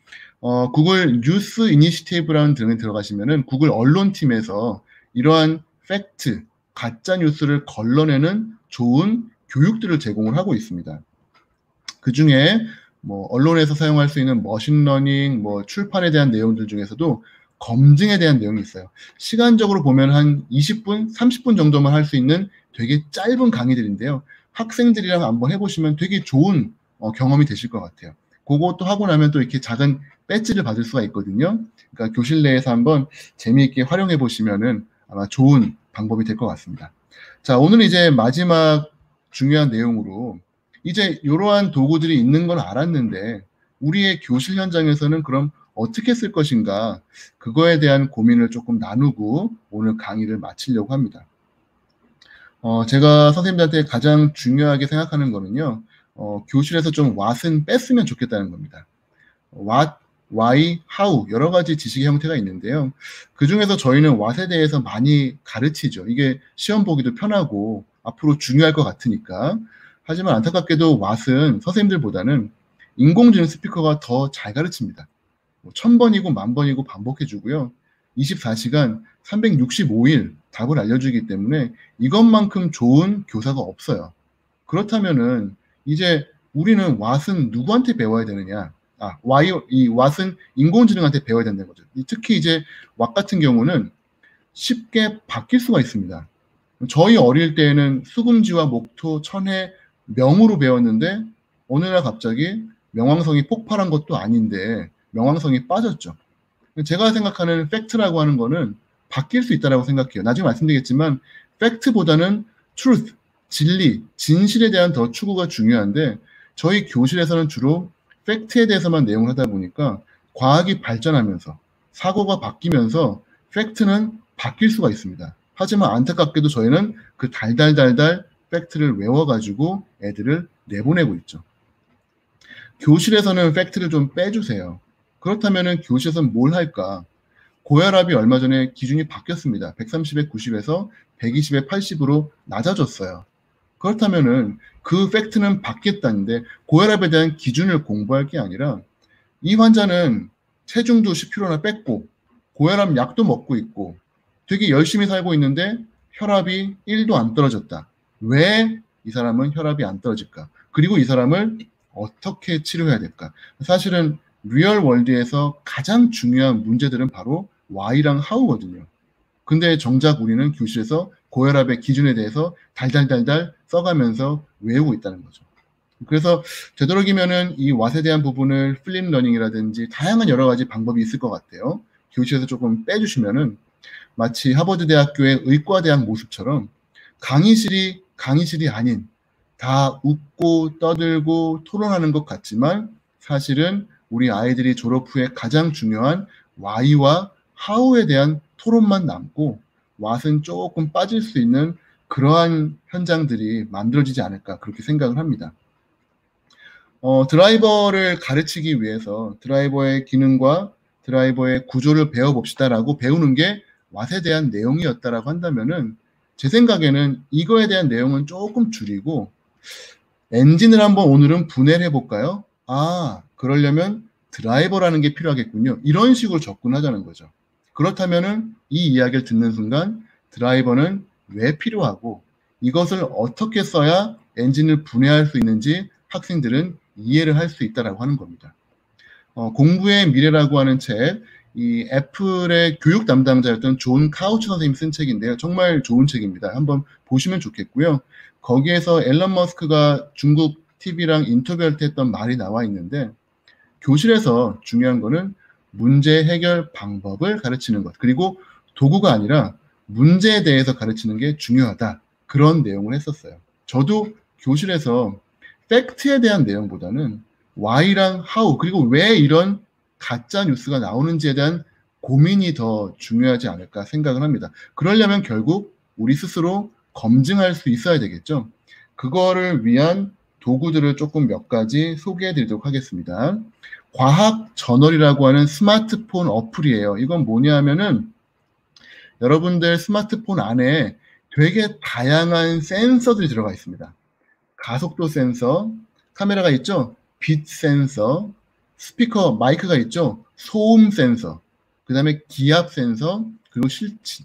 구글 뉴스 이니시티브라는 등에 들어가시면은 구글 언론팀에서 이러한 팩트, 가짜 뉴스를 걸러내는 좋은 교육들을 제공을 하고 있습니다. 그 중에 뭐 언론에서 사용할 수 있는 머신러닝, 뭐 출판에 대한 내용들 중에서도 검증에 대한 내용이 있어요. 시간적으로 보면 한 20분, 30분 정도만 할 수 있는 되게 짧은 강의들인데요. 학생들이랑 한번 해보시면 되게 좋은 경험이 되실 것 같아요. 그것도 하고 나면 또 이렇게 작은 배지를 받을 수가 있거든요. 그러니까 교실 내에서 한번 재미있게 활용해 보시면은 아마 좋은 방법이 될 것 같습니다. 자, 오늘 이제 마지막 중요한 내용으로 이제 이러한 도구들이 있는 건 알았는데 우리의 교실 현장에서는 그럼 어떻게 쓸 것인가, 그거에 대한 고민을 조금 나누고 오늘 강의를 마치려고 합니다. 제가 선생님들한테 가장 중요하게 생각하는 거는요, 교실에서 좀 what은 뺐으면 좋겠다는 겁니다. what, why, how 여러 가지 지식의 형태가 있는데요. 그 중에서 저희는 what에 대해서 많이 가르치죠. 이게 시험 보기도 편하고 앞으로 중요할 것 같으니까. 하지만 안타깝게도 what은 선생님들보다는 인공지능 스피커가 더 잘 가르칩니다. 1000번이고 10,000번이고 반복해주고요. 24시간 365일 답을 알려주기 때문에 이것만큼 좋은 교사가 없어요. 그렇다면은 이제 우리는 what은 누구한테 배워야 되느냐? 이 what은 인공지능한테 배워야 된다는 거죠. 특히 이제 what 같은 경우는 쉽게 바뀔 수가 있습니다. 저희 어릴 때에는 수금지와 목토, 천해, 명으로 배웠는데 어느 날 갑자기 명왕성이 폭발한 것도 아닌데 명왕성이 빠졌죠. 제가 생각하는 팩트라고 하는 거는 바뀔 수 있다고 생각해요. 나중에 말씀드리겠지만 팩트보다는 truth, 진리, 진실에 대한 더 추구가 중요한데 저희 교실에서는 주로 팩트에 대해서만 내용을 하다 보니까 과학이 발전하면서 사고가 바뀌면서 팩트는 바뀔 수가 있습니다. 하지만 안타깝게도 저희는 그 달달달달 팩트를 외워가지고 애들을 내보내고 있죠. 교실에서는 팩트를 좀 빼주세요. 그렇다면 교실에서는 뭘 할까? 고혈압이 얼마 전에 기준이 바뀌었습니다. 130에 90에서 120에 80으로 낮아졌어요. 그렇다면은 그 팩트는 받겠다는데 고혈압에 대한 기준을 공부할 게 아니라 이 환자는 체중도 10kg나 뺐고 고혈압 약도 먹고 있고 되게 열심히 살고 있는데 혈압이 1도 안 떨어졌다. 왜 이 사람은 혈압이 안 떨어질까? 그리고 이 사람을 어떻게 치료해야 될까? 사실은 리얼 월드에서 가장 중요한 문제들은 바로 why랑 how거든요. 근데 정작 우리는 교실에서 고혈압의 기준에 대해서 달달달달 써가면서 외우고 있다는 거죠. 그래서 되도록이면은 이 왓에 대한 부분을 플립 러닝이라든지 다양한 여러 가지 방법이 있을 것 같아요. 교실에서 조금 빼주시면은 마치 하버드 대학교의 의과대학 모습처럼 강의실이 아닌 다 웃고 떠들고 토론하는 것 같지만 사실은 우리 아이들이 졸업 후에 가장 중요한 why와 how에 대한 토론만 남고 what은 조금 빠질 수 있는 그러한 현장들이 만들어지지 않을까 그렇게 생각을 합니다. 드라이버를 가르치기 위해서 드라이버의 기능과 드라이버의 구조를 배워봅시다라고 배우는 게 왓에 대한 내용이었다라고 한다면은 제 생각에는 이거에 대한 내용은 조금 줄이고 엔진을 한번 오늘은 분해를 해볼까요? 아, 그러려면 드라이버라는 게 필요하겠군요. 이런 식으로 접근하자는 거죠. 그렇다면은 이 이야기를 듣는 순간 드라이버는 왜 필요하고 이것을 어떻게 써야 엔진을 분해할 수 있는지 학생들은 이해를 할 수 있다라고 하는 겁니다. 공부의 미래라고 하는 책, 이 애플의 교육 담당자였던 존 카우치 선생님 쓴 책인데요. 정말 좋은 책입니다. 한번 보시면 좋겠고요. 거기에서 앨런 머스크가 중국 TV랑 인터뷰할 때 했던 말이 나와 있는데 교실에서 중요한 거는 문제 해결 방법을 가르치는 것 그리고 도구가 아니라 문제에 대해서 가르치는 게 중요하다. 그런 내용을 했었어요. 저도 교실에서 팩트에 대한 내용보다는 why랑 how 그리고 왜 이런 가짜 뉴스가 나오는지에 대한 고민이 더 중요하지 않을까 생각을 합니다. 그러려면 결국 우리 스스로 검증할 수 있어야 되겠죠. 그거를 위한 도구들을 조금 몇 가지 소개해 드리도록 하겠습니다. 과학 저널이라고 하는 스마트폰 어플이에요. 이건 뭐냐 하면은 여러분들 스마트폰 안에 되게 다양한 센서들이 들어가 있습니다. 가속도 센서, 카메라가 있죠? 빛 센서, 스피커, 마이크가 있죠? 소음 센서, 그 다음에 기압 센서, 그리고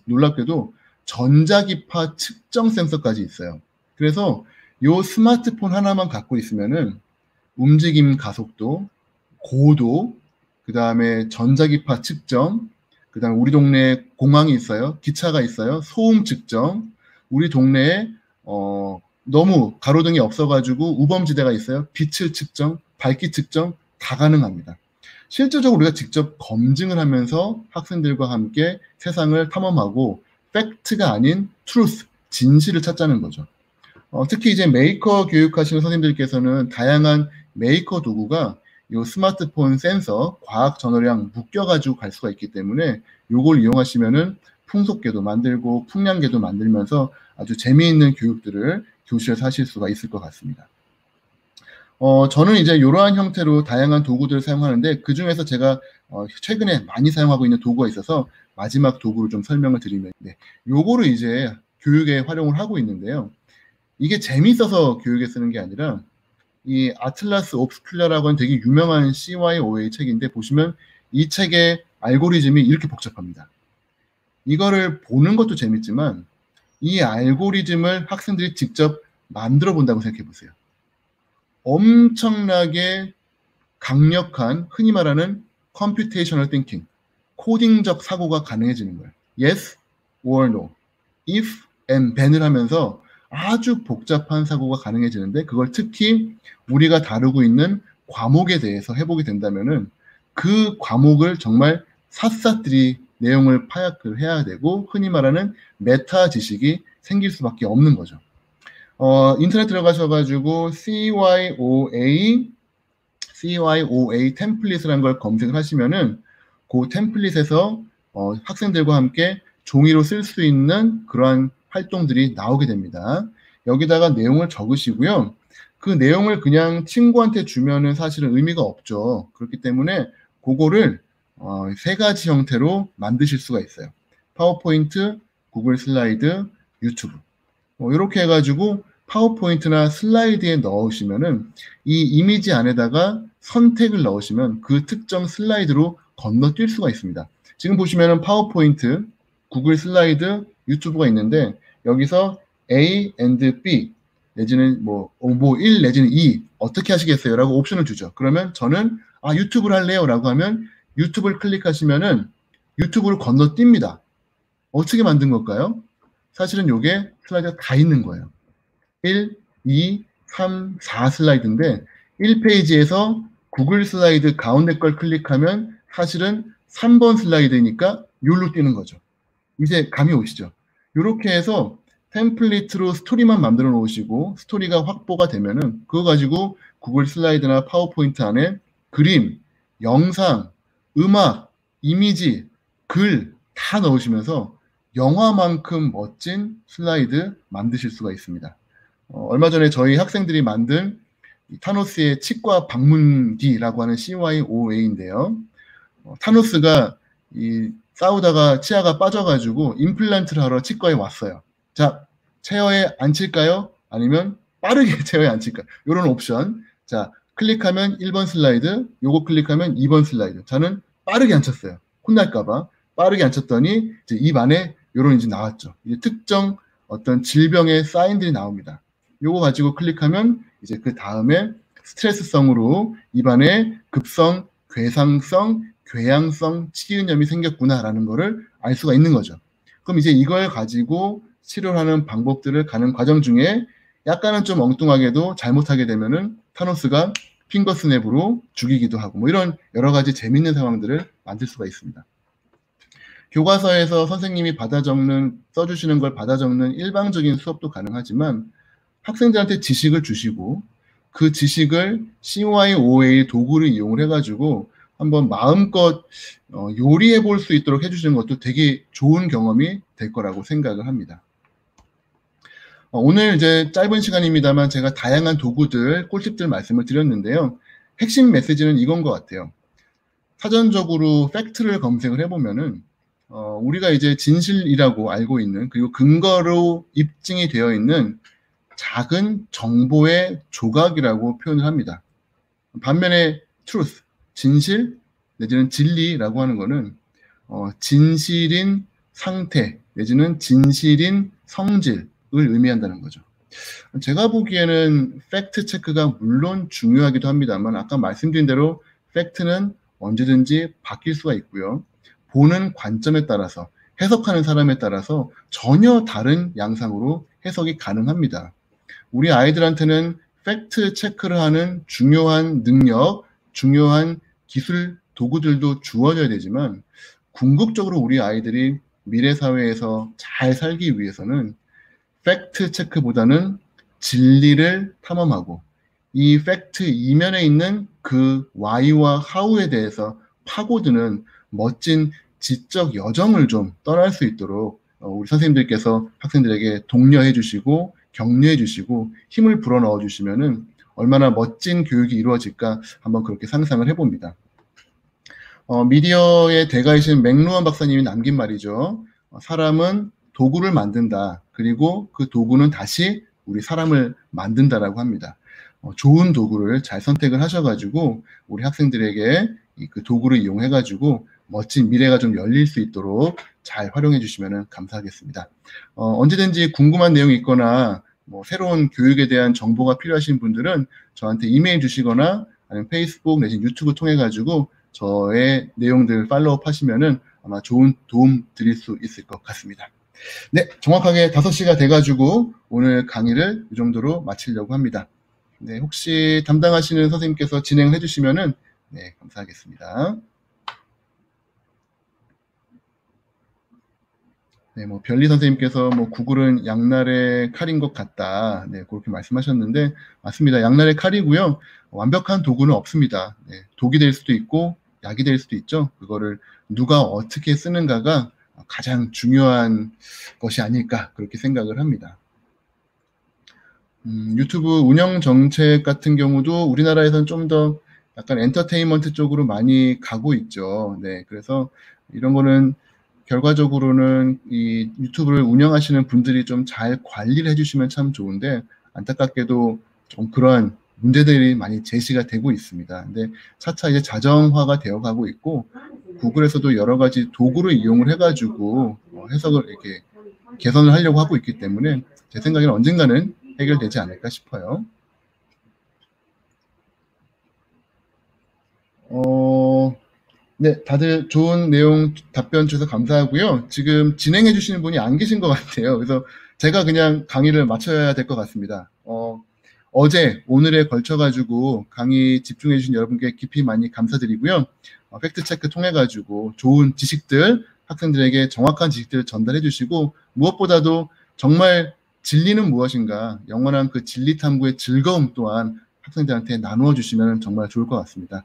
놀랍게도 전자기파 측정 센서까지 있어요. 그래서 이 스마트폰 하나만 갖고 있으면은 움직임 가속도, 고도, 그 다음에 전자기파 측정, 그 다음에 우리 동네에 공항이 있어요. 기차가 있어요. 소음 측정, 우리 동네에 너무 가로등이 없어가지고 우범지대가 있어요. 빛을 측정, 밝기 측정 다 가능합니다. 실질적으로 우리가 직접 검증을 하면서 학생들과 함께 세상을 탐험하고 팩트가 아닌 트루스, 진실을 찾자는 거죠. 특히 이제 메이커 교육하시는 선생님들께서는 다양한 메이커 도구가 이 스마트폰 센서, 과학 저널이랑 묶여가지고 갈 수가 있기 때문에 이걸 이용하시면은 풍속계도 만들고 풍량계도 만들면서 아주 재미있는 교육들을 교실에서 하실 수가 있을 것 같습니다. 저는 이제 이러한 형태로 다양한 도구들을 사용하는데 그 중에서 제가 최근에 많이 사용하고 있는 도구가 있어서 마지막 도구를 좀 설명을 드리면 요거를 이제 교육에 활용을 하고 있는데요. 이게 재밌어서 교육에 쓰는 게 아니라 이 아틀라스 옵스큘라라고 하는 되게 유명한 CYOA 책인데 보시면 이 책의 알고리즘이 이렇게 복잡합니다. 이거를 보는 것도 재밌지만 이 알고리즘을 학생들이 직접 만들어 본다고 생각해 보세요. 엄청나게 강력한 흔히 말하는 computational thinking, 코딩적 사고가 가능해지는 거예요. Yes or no, if and then을 하면서 아주 복잡한 사고가 가능해지는데 그걸 특히 우리가 다루고 있는 과목에 대해서 해보게 된다면은 그 과목을 정말 샅샅이 내용을 파악을 해야 되고 흔히 말하는 메타 지식이 생길 수밖에 없는 거죠. 인터넷 들어가셔가지고 CYOA 템플릿이라는 걸 검색을 하시면은 그 템플릿에서 학생들과 함께 종이로 쓸 수 있는 그러한 활동들이 나오게 됩니다. 여기다가 내용을 적으시고요. 그 내용을 그냥 친구한테 주면은 사실은 의미가 없죠. 그렇기 때문에 그거를 세 가지 형태로 만드실 수가 있어요. 파워포인트, 구글 슬라이드, 유튜브. 이렇게 해가지고 파워포인트나 슬라이드에 넣으시면은 이 이미지 안에다가 선택을 넣으시면 그 특정 슬라이드로 건너뛸 수가 있습니다. 지금 보시면은 파워포인트, 구글 슬라이드, 유튜브가 있는데 여기서 A and B 내지는 뭐 1 내지는 2 어떻게 하시겠어요? 라고 옵션을 주죠. 그러면 저는 유튜브를 할래요 라고 하면 유튜브를 클릭하시면은 유튜브를 건너뜁니다. 어떻게 만든 걸까요? 사실은 요게 슬라이드가 다 있는 거예요. 1, 2, 3, 4 슬라이드인데 1페이지에서 구글 슬라이드 가운데 걸 클릭하면 사실은 3번 슬라이드니까 요로 뛰는 거죠. 이제 감이 오시죠? 요렇게 해서 템플릿으로 스토리만 만들어 놓으시고 스토리가 확보가 되면은 그거 가지고 구글 슬라이드나 파워포인트 안에 그림, 영상, 음악, 이미지, 글 다 넣으시면서 영화만큼 멋진 슬라이드 만드실 수가 있습니다. 얼마 전에 저희 학생들이 만든 타노스의 치과 방문기라고 하는 CYOA인데요. 타노스가 싸우다가 치아가 빠져가지고 임플란트를 하러 치과에 왔어요. 자, 체어에 앉힐까요? 아니면 빠르게 체어에 앉힐까요? 이런 옵션. 자, 클릭하면 1번 슬라이드, 요거 클릭하면 2번 슬라이드. 저는 빠르게 앉혔어요. 혼날까봐. 빠르게 앉혔더니 이제 입 안에 요런 이제 나왔죠. 이제 특정 어떤 질병의 사인들이 나옵니다. 요거 가지고 클릭하면 이제 그 다음에 스트레스성으로 입안에 급성, 괴상성, 궤양성 치근염이 생겼구나라는 거를 알 수가 있는 거죠. 그럼 이제 이걸 가지고 치료하는 방법들을 가는 과정 중에 약간은 좀 엉뚱하게도 잘못하게 되면은 타노스가 핑거스냅으로 죽이기도 하고 뭐 이런 여러 가지 재밌는 상황들을 만들 수가 있습니다. 교과서에서 선생님이 써주시는 걸 받아 적는 일방적인 수업도 가능하지만 학생들한테 지식을 주시고 그 지식을 CYOA 도구를 이용을 해가지고 한번 마음껏 요리해 볼 수 있도록 해주시는 것도 되게 좋은 경험이 될 거라고 생각을 합니다. 오늘 이제 짧은 시간입니다만 제가 다양한 도구들, 꿀팁들 말씀을 드렸는데요. 핵심 메시지는 이건 것 같아요. 사전적으로 팩트를 검색을 해보면은 우리가 이제 진실이라고 알고 있는 그리고 근거로 입증이 되어 있는 작은 정보의 조각이라고 표현을 합니다. 반면에 truth, 진실 내지는 진리라고 하는 거는 진실인 상태 내지는 진실인 성질을 의미한다는 거죠. 제가 보기에는 팩트 체크가 물론 중요하기도 합니다만 아까 말씀드린 대로 팩트는 언제든지 바뀔 수가 있고요. 보는 관점에 따라서 해석하는 사람에 따라서 전혀 다른 양상으로 해석이 가능합니다. 우리 아이들한테는 팩트 체크를 하는 중요한 능력, 중요한 기술 도구들도 주어져야 되지만 궁극적으로 우리 아이들이 미래 사회에서 잘 살기 위해서는 팩트 체크보다는 진리를 탐험하고 이 팩트 이면에 있는 그 why와 how에 대해서 파고드는 멋진 지적 여정을 좀 떠날 수 있도록 우리 선생님들께서 학생들에게 독려해 주시고 격려해 주시고 힘을 불어넣어 주시면은 얼마나 멋진 교육이 이루어질까 한번 그렇게 상상을 해봅니다. 미디어의 대가이신 맥루한 박사님이 남긴 말이죠. 사람은 도구를 만든다. 그리고 그 도구는 다시 우리 사람을 만든다라고 합니다. 좋은 도구를 잘 선택을 하셔가지고 우리 학생들에게 그 도구를 이용해가지고 멋진 미래가 좀 열릴 수 있도록 잘 활용해 주시면 감사하겠습니다. 언제든지 궁금한 내용이 있거나 뭐 새로운 교육에 대한 정보가 필요하신 분들은 저한테 이메일 주시거나 아니면 페이스북 내지 유튜브 통해 가지고 저의 내용들 팔로우업 하시면은 아마 좋은 도움 드릴 수 있을 것 같습니다. 네, 정확하게 5시가 돼가지고 오늘 강의를 이 정도로 마치려고 합니다. 네, 혹시 담당하시는 선생님께서 진행을 해주시면은 네, 감사하겠습니다. 네, 뭐 별리 선생님께서 뭐 구글은 양날의 칼인 것 같다. 네, 그렇게 말씀하셨는데 맞습니다. 양날의 칼이고요. 완벽한 도구는 없습니다. 네, 독이 될 수도 있고 약이 될 수도 있죠. 그거를 누가 어떻게 쓰는가가 가장 중요한 것이 아닐까 그렇게 생각을 합니다. 유튜브 운영 정책 같은 경우도 우리나라에서는 좀 더 약간 엔터테인먼트 쪽으로 많이 가고 있죠. 네, 그래서 이런 거는 결과적으로는 이 유튜브를 운영하시는 분들이 좀 잘 관리를 해주시면 참 좋은데 안타깝게도 좀 그러한 문제들이 많이 제시가 되고 있습니다. 근데 차차 이제 자정화가 되어 가고 있고 구글에서도 여러 가지 도구를 이용을 해가지고 해석을 이렇게 개선을 하려고 하고 있기 때문에 제 생각에는 언젠가는 해결되지 않을까 싶어요. 네, 다들 좋은 내용 답변 주셔서 감사하고요. 지금 진행해 주시는 분이 안 계신 것 같아요. 그래서 제가 그냥 강의를 마쳐야 될 것 같습니다. 어제, 오늘에 걸쳐가지고 강의 집중해 주신 여러분께 깊이 많이 감사드리고요. 팩트체크 통해가지고 좋은 지식들, 학생들에게 정확한 지식들을 전달해 주시고 무엇보다도 정말 진리는 무엇인가, 영원한 그 진리 탐구의 즐거움 또한 학생들한테 나누어 주시면 정말 좋을 것 같습니다.